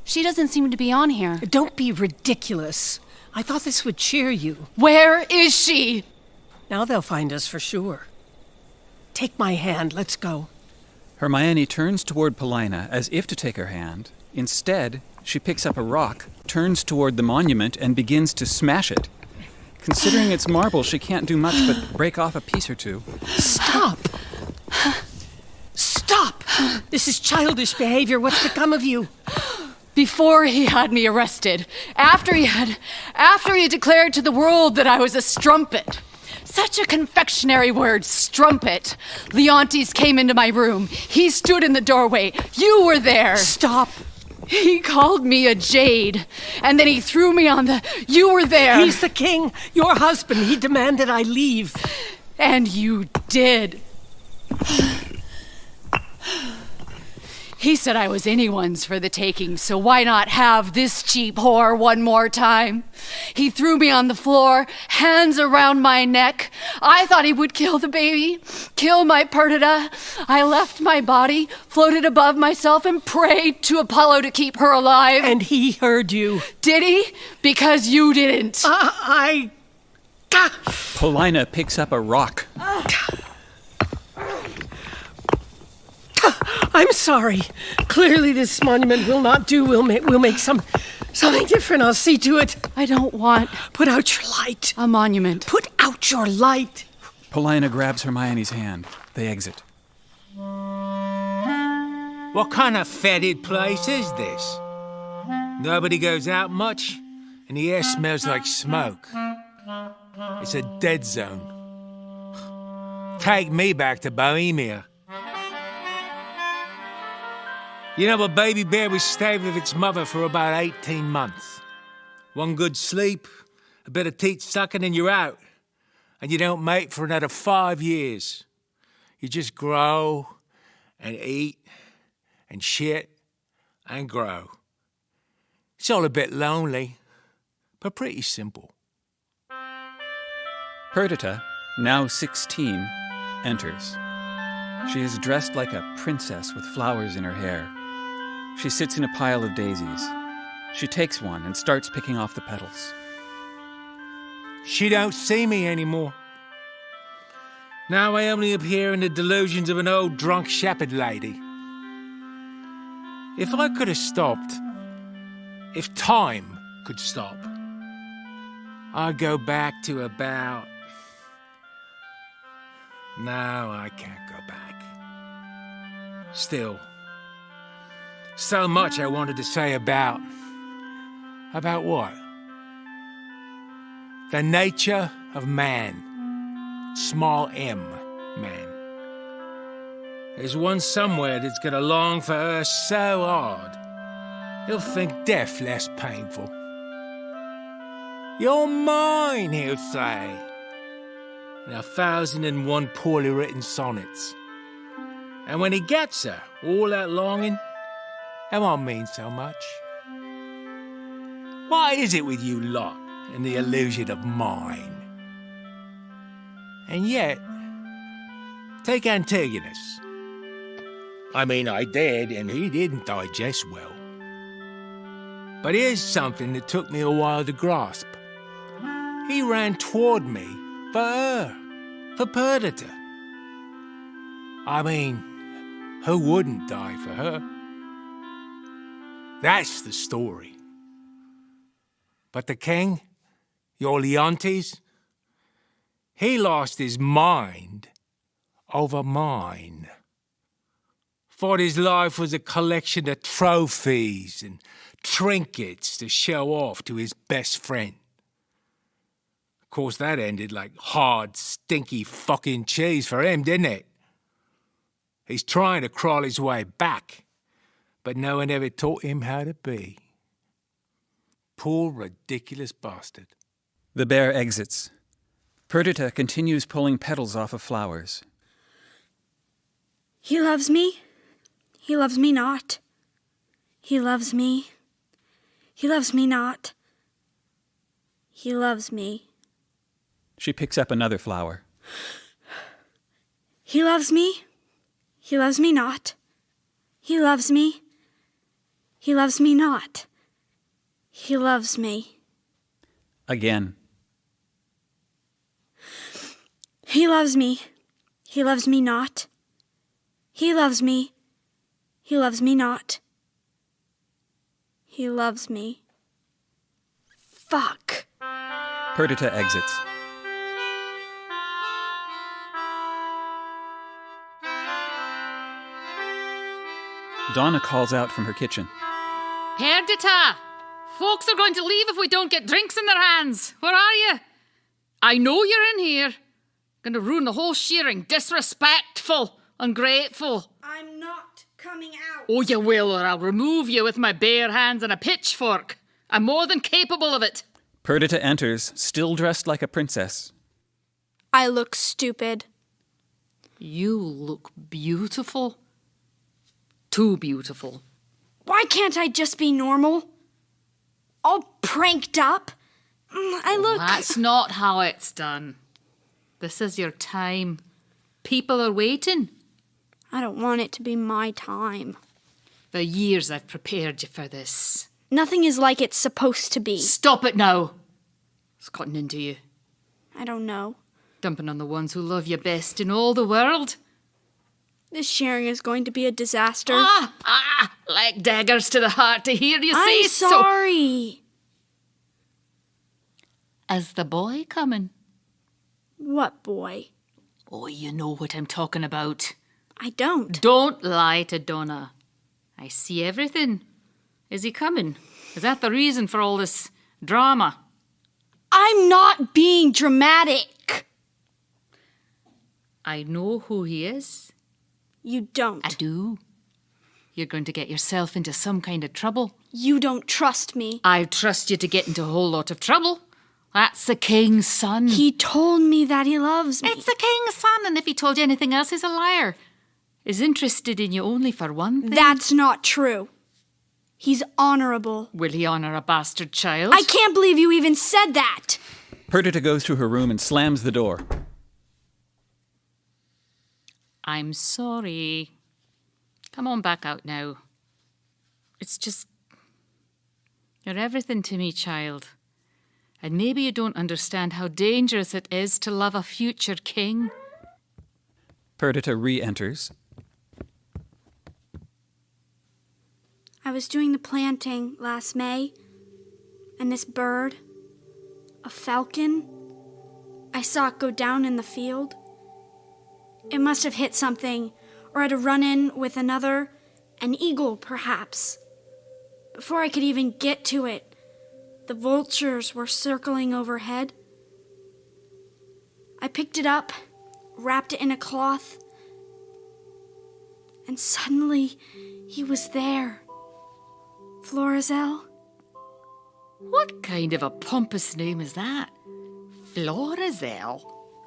She doesn't seem to be on here. Don't be ridiculous. I thought this would cheer you. Where is she? Now they'll find us for sure. Take my hand, let's go. Hermione turns toward Paulina as if to take her hand. Instead, she picks up a rock, turns toward the monument, and begins to smash it. Considering it's marble, she can't do much but break off a piece or two. Stop! Stop! This is childish behavior. What's become of you? Before he had me arrested, after he had declared to the world that I was a strumpet. Such a confectionery word, strumpet. Leontes came into my room. He stood in the doorway. You were there. Stop. He called me a jade, and then he threw me on the... You were there. He's the king, your husband. He demanded I leave. And you did. He said I was anyone's for the taking, so why not have this cheap whore one more time? He threw me on the floor, hands around my neck. I thought he would kill the baby, kill my Perdita. I left my body, floated above myself, and prayed to Apollo to keep her alive. And he heard you. Did he? Because you didn't. Paulina picks up a rock. I'm sorry. Clearly this monument will not do. We'll make something different. I'll see to it. I don't want... Put out your light. A monument. Put out your light. Paulina grabs Hermione's hand. They exit. What kind of fetid place is this? Nobody goes out much, and the air smells like smoke. It's a dead zone. Take me back to Bohemia. You know, a baby bear was stayed with its mother for about 18 months. One good sleep, a bit of teat sucking, and you're out. And you don't mate for another 5 years. You just grow and eat and shit and grow. It's all a bit lonely, but pretty simple. Perdita, now 16, enters. She is dressed like a princess with flowers in her hair. She sits in a pile of daisies. She takes one and starts picking off the petals. She don't see me anymore. Now I only appear in the delusions of an old drunk shepherd lady. If I could have stopped, if time could stop, I'd go back to about... No, I can't go back. Still, so much I wanted to say about... About what? The nature of man. Small m, man. There's one somewhere that's gonna long for her so hard, he'll think death less painful. You're mine, he'll say. In 1,001 poorly written sonnets. And when he gets her, all that longing, it won't mean so much. What is it with you lot and the illusion of mine? And yet, take Antigonus. I mean, I did, and he didn't digest well. But here's something that took me a while to grasp. He ran toward me for her, for Perdita. I mean, who wouldn't die for her? That's the story. But the king, your Leontes, he lost his mind over mine. Thought his life was a collection of trophies and trinkets to show off to his best friend. Of course, that ended like hard, stinky fucking cheese for him, didn't it? He's trying to crawl his way back, but no one ever taught him how to be. Poor, ridiculous bastard. The bear exits. Perdita continues pulling petals off of flowers. He loves me. He loves me not. He loves me. He loves me not. He loves me. She picks up another flower. He loves me. He loves me not. He loves me. He loves me not. He loves me. Again. He loves me. He loves me not. He loves me. He loves me not. He loves me. Fuck. Perdita exits. Donna calls out from her kitchen. Perdita! Folks are going to leave if we don't get drinks in their hands. Where are you? I know you're in here. Going to ruin the whole shearing. Disrespectful. Ungrateful. I'm not coming out. Oh, you will, or I'll remove you with my bare hands and a pitchfork. I'm more than capable of it. Perdita enters, still dressed like a princess. I look stupid. You look beautiful. Too beautiful. Why can't I just be normal? All pranked up? I look... That's not how it's done. This is your time. People are waiting. I don't want it to be my time. For years I've prepared you for this. Nothing is like it's supposed to be. Stop it now. It's gotten into you. I don't know. Dumping on the ones who love you best in all the world. This sharing is going to be a disaster. Like daggers to the heart to hear you say I'm sorry. Is the boy coming? What boy? Oh, you know what I'm talking about. I don't. Don't lie to Donna. I see everything. Is he coming? Is that the reason for all this drama? I'm not being dramatic. I know who he is. You don't. I do. You're going to get yourself into some kind of trouble. You don't trust me. I trust you to get into a whole lot of trouble. That's the king's son. He told me that he loves me. It's the king's son, and if he told you anything else, he's a liar. He's interested in you only for one thing. That's not true. He's honorable. Will he honour a bastard child? I can't believe you even said that. Perdita goes to her room and slams the door. I'm sorry. Come on back out now. It's just... You're everything to me, child. And maybe you don't understand how dangerous it is to love a future king. Perdita re-enters. I was doing the planting last May, and this bird, a falcon, I saw it go down in the field. It must have hit something, or had a run-in with another, an eagle, perhaps. Before I could even get to it, the vultures were circling overhead. I picked it up, wrapped it in a cloth, and suddenly he was there. Florizel. What kind of a pompous name is that? Florizel?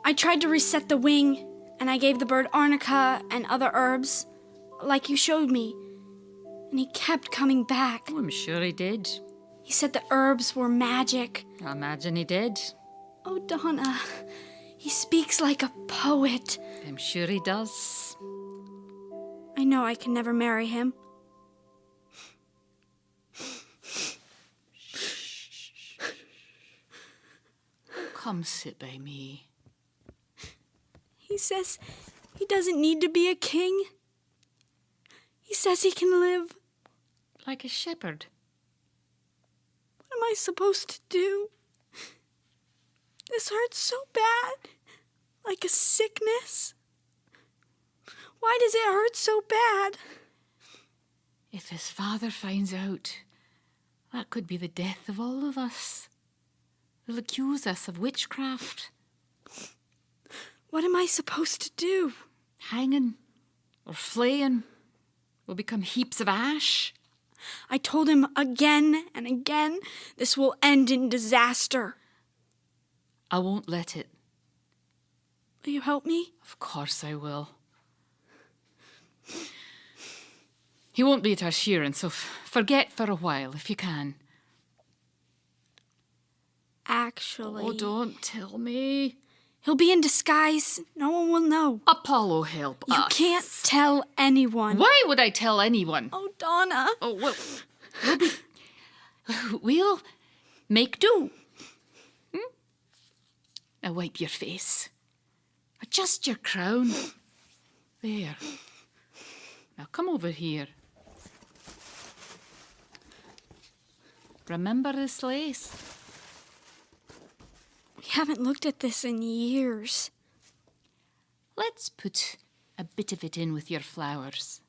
I tried to reset the wing, and I gave the bird arnica and other herbs, like you showed me. And he kept coming back. Oh, I'm sure he did. He said the herbs were magic. I imagine he did. Oh, Donna, he speaks like a poet. I'm sure he does. I know I can never marry him. Come sit by me. He says he doesn't need to be a king. He says he can live. Like a shepherd. What am I supposed to do? This hurts so bad. Like a sickness. Why does it hurt so bad? If his father finds out, that could be the death of all of us. They'll accuse us of witchcraft. What am I supposed to do? Hanging or flaying. We'll become heaps of ash. I told him again and again, this will end in disaster. I won't let it. Will you help me? Of course I will. He won't be at our shearing, so forget for a while if you can. Actually... Oh, don't tell me. He'll be in disguise. No one will know. Apollo, help us. You can't tell anyone. Why would I tell anyone? Oh, Donna. Oh, well, we'll make do. Now wipe your face. Adjust your crown. There. Now come over here. Remember this lace? We haven't looked at this in years. Let's put a bit of it in with your flowers.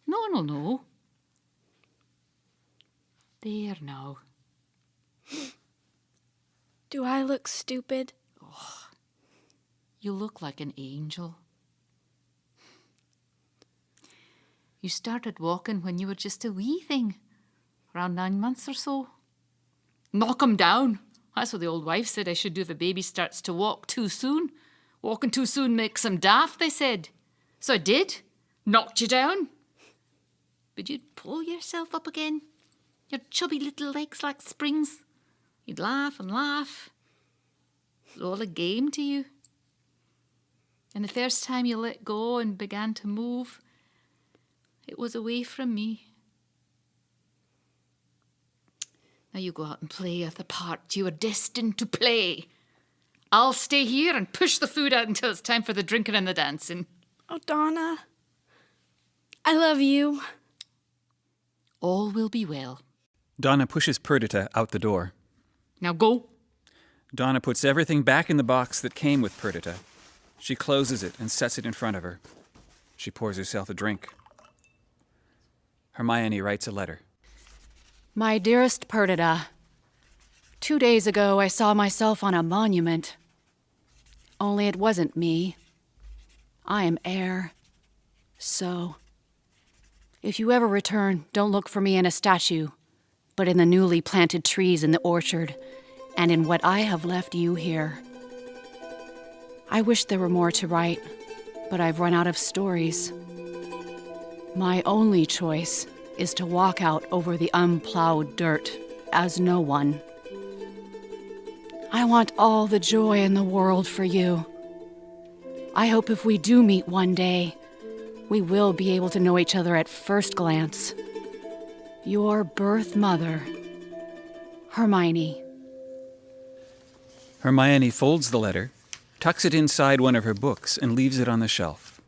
No one will know. There now. Do I look stupid? You look like an angel. You started walking when you were just a wee thing, around 9 months or so. Knock 'em down. That's what the old wife said I should do if a baby starts to walk too soon. Walking too soon makes 'em daft, they said. So I did. Knocked you down. But you'd pull yourself up again. Your chubby little legs like springs. You'd laugh and laugh. It was all a game to you. And the first time you let go and began to move, it was away from me. Now you go out and play at the part you were destined to play. I'll stay here and push the food out until it's time for the drinking and the dancing. Oh, Donna. I love you. All will be well. Donna pushes Perdita out the door. Now go. Donna puts everything back in the box that came with Perdita. She closes it and sets it in front of her. She pours herself a drink. Hermione writes a letter. My dearest Perdita, 2 days ago I saw myself on a monument. Only it wasn't me. I am air. So, if you ever return, don't look for me in a statue, but in the newly planted trees in the orchard, and in what I have left you here. I wish there were more to write, but I've run out of stories. My only choice is to walk out over the unplowed dirt as no one. I want all the joy in the world for you. I hope if we do meet one day, we will be able to know each other at first glance. Your birth mother, Hermione. Hermione folds the letter, tucks it inside one of her books, and leaves it on the shelf.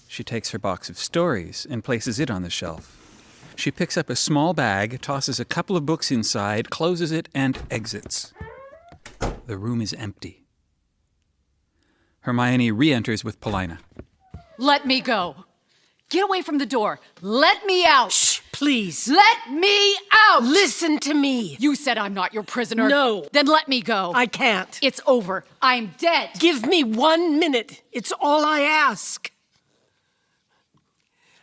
She takes her box of stories and places it on the shelf. She picks up a small bag, tosses a couple of books inside, closes it, and exits. The room is empty. Hermione re-enters with Paulina. Let me go. Get away from the door. Let me out. Shh, please. Let me out. Listen to me. You said I'm not your prisoner. No. Then let me go. I can't. It's over. I'm dead. Give me 1 minute. It's all I ask.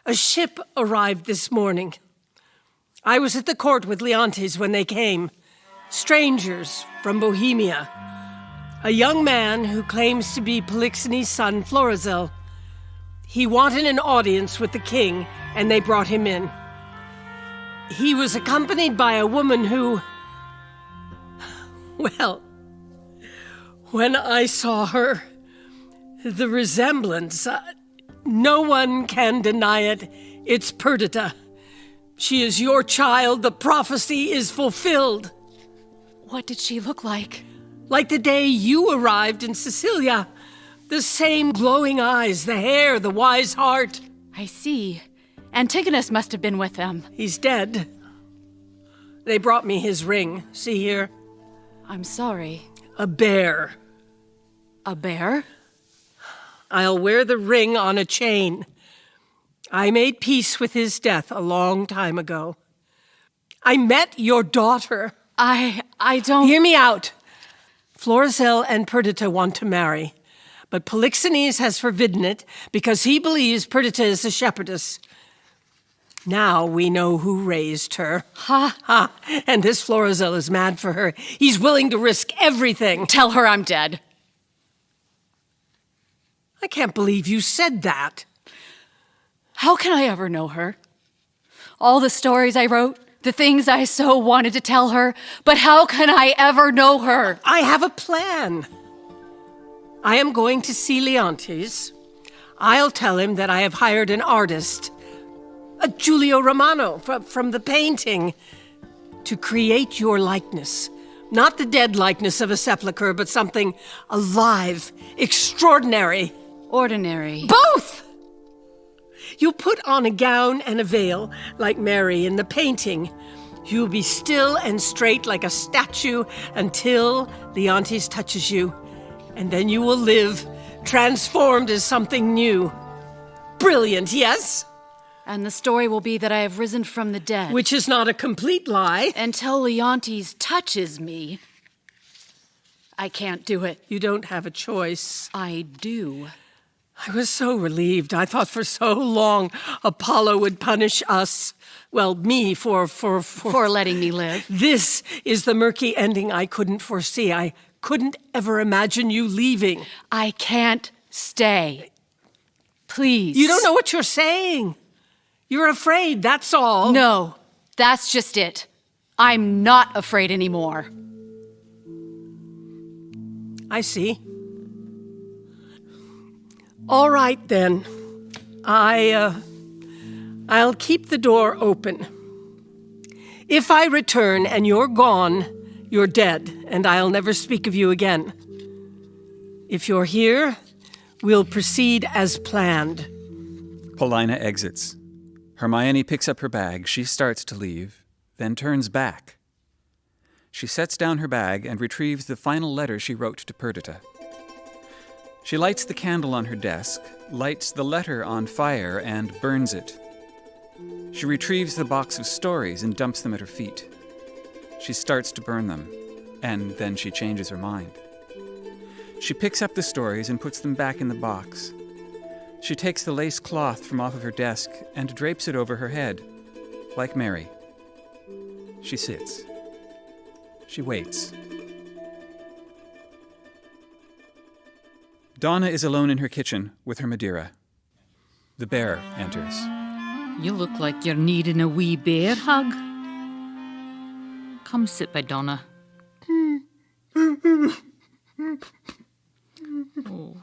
A ship arrived this morning. I was at the court with Leontes when they came. Strangers from Bohemia. A young man who claims to be Polixenes' son, Florizel. He wanted an audience with the king, and they brought him in. He was accompanied by a woman who, Well, when I saw her, the resemblance, no one can deny it. It's Perdita. She is your child. The prophecy is fulfilled. What did she look like? Like the day you arrived in Sicilia. The same glowing eyes, the hair, the wise heart. I see. Antigonus must have been with them. He's dead. They brought me his ring. See here? I'm sorry. A bear. A bear? I'll wear the ring on a chain. I made peace with his death a long time ago. I met your daughter. I don't... Hear me out. Florizel and Perdita want to marry, but Polixenes has forbidden it because he believes Perdita is a shepherdess. Now we know who raised her. Ha! And this Florizel is mad for her. He's willing to risk everything. Tell her I'm dead. I can't believe you said that. How can I ever know her? All the stories I wrote, the things I so wanted to tell her, but how can I ever know her? I have a plan. I am going to see Leontes. I'll tell him that I have hired an artist, a Giulio Romano from the painting, to create your likeness. Not the dead likeness of a sepulchre, but something alive, extraordinary. Ordinary. Both! You'll put on a gown and a veil, like Mary in the painting. You'll be still and straight like a statue until Leontes touches you. And then you will live, transformed as something new. Brilliant, yes? And the story will be that I have risen from the dead. Which is not a complete lie. Until Leontes touches me, I can't do it. You don't have a choice. I do. I was so relieved. I thought for so long Apollo would punish us. Well, me for letting me live. This is the murky ending I couldn't foresee. I couldn't ever imagine you leaving. I can't stay. Please. You don't know what you're saying. You're afraid, that's all. No, that's just it. I'm not afraid anymore. I see. All right, then. I'll keep the door open. If I return and you're gone, you're dead, and I'll never speak of you again. If you're here, we'll proceed as planned. Paulina exits. Hermione picks up her bag. She starts to leave, then turns back. She sets down her bag and retrieves the final letter she wrote to Perdita. She lights the candle on her desk, lights the letter on fire, and burns it. She retrieves the box of stories and dumps them at her feet. She starts to burn them, and then she changes her mind. She picks up the stories and puts them back in the box. She takes the lace cloth from off of her desk and drapes it over her head, like Mary. She sits. She waits. Donna is alone in her kitchen with her Madeira. The bear enters. You look like you're needing a wee bear hug. Come sit by Donna. Oh,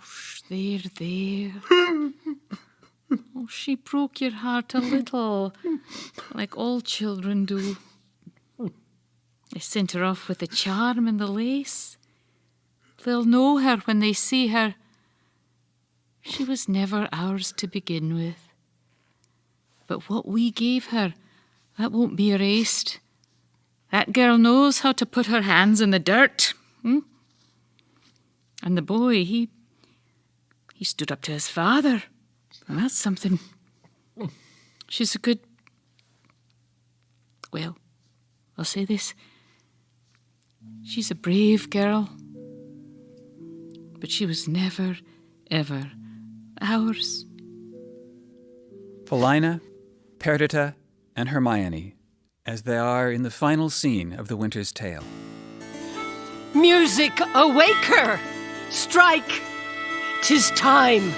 there. Oh, she broke your heart a little, like all children do. I sent her off with the charm and the lace. They'll know her when they see her. She was never ours to begin with. But what we gave her, that won't be erased. That girl knows how to put her hands in the dirt. And the boy, he stood up to his father. And that's something. She's a good... Well, I'll say this. She's a brave girl. But she was never, ever ours. Paulina, Perdita, and Hermione, as they are in the final scene of The Winter's Tale. Music, awake her! Strike! 'Tis time.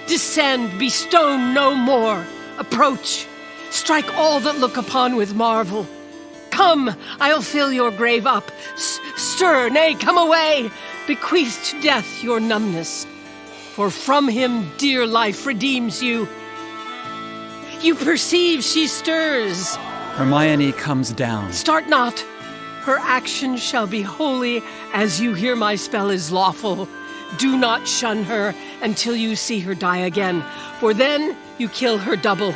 Descend, be stone no more. Approach. Strike all that look upon with marvel. Come, I'll fill your grave up. Stir, nay, come away! Bequeath to death your numbness, for from him dear life redeems you. You perceive she stirs. Hermione comes down. Start not. Her action shall be holy as you hear my spell is lawful. Do not shun her until you see her die again, for then you kill her double.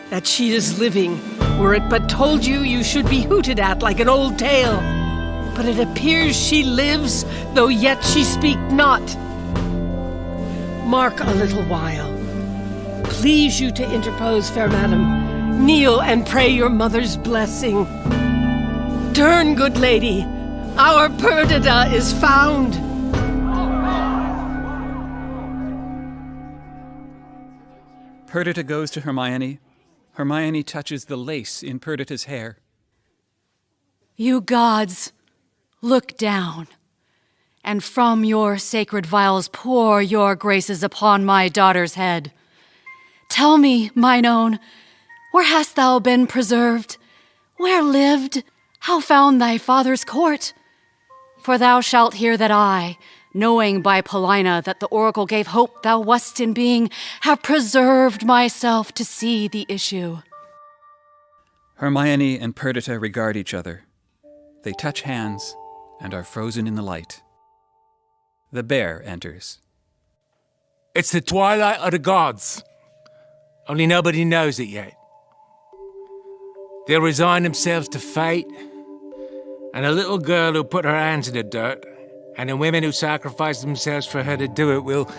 That she is living, were it but told you, you should be hooted at like an old tale. But it appears she lives, though yet she speak not. Mark a little while. Please you to interpose, fair madam. Kneel and pray your mother's blessing. Turn, good lady. Our Perdita is found. Perdita goes to Hermione. Hermione touches the lace in Perdita's hair. You gods, look down, and from your sacred vials pour your graces upon my daughter's head. Tell me, mine own, where hast thou been preserved? Where lived? How found thy father's court? For thou shalt hear that I, knowing by Paulina that the oracle gave hope thou wast in being, have preserved myself to see the issue. Hermione and Perdita regard each other. They touch hands and are frozen in the light. The bear enters. It's the twilight of the gods. Only nobody knows it yet. They'll resign themselves to fate, and a little girl who put her hands in the dirt, and the women who sacrifice themselves for her to do it will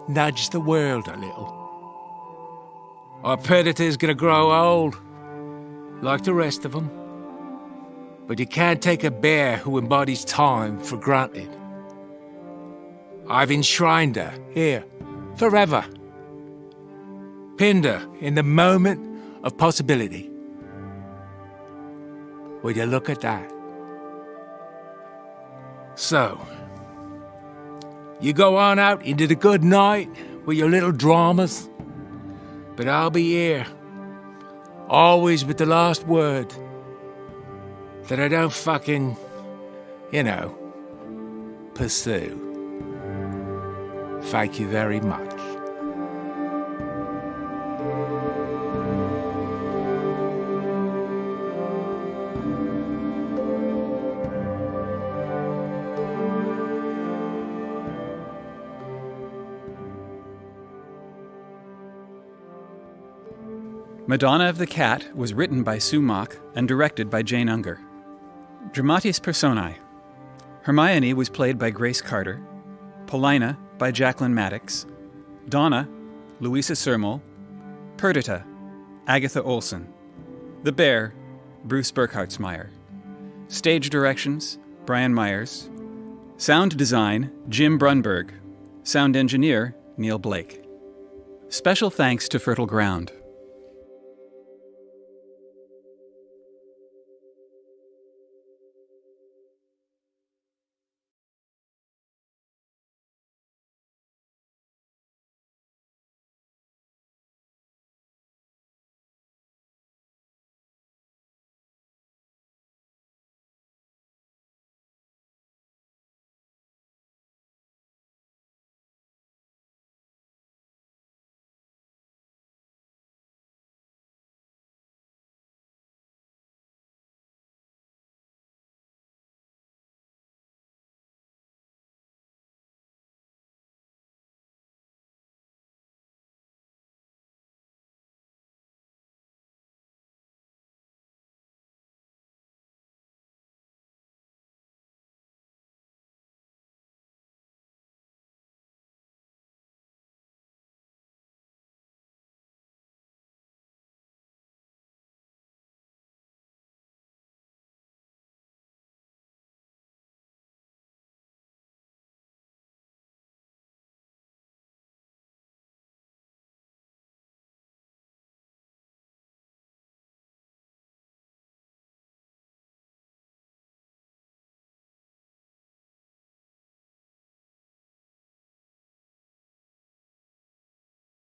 nudge the world a little. Our Perdita's gonna grow old, like the rest of them. But you can't take a bear who embodies time for granted. I've enshrined her here, forever. Pinned her in the moment of possibility. Will you look at that? So, you go on out into the good night with your little dramas, but I'll be here, always with the last word, that I don't fucking, pursue. Thank you very much. Madonna of the Cat was written by Sue Mach and directed by Jane Unger. Dramatis Personae. Hermione was played by Grace Carter, Paulina by Jacklyn Maddux, Donna, Luisa Sermol, Perdita, Agatha Olson, The Bear, Bruce Burkhartsmeier. Stage directions, Brian Meyers. Sound design, Jim Brunberg. Sound engineer, Neil Blake. Special thanks to Fertile Ground.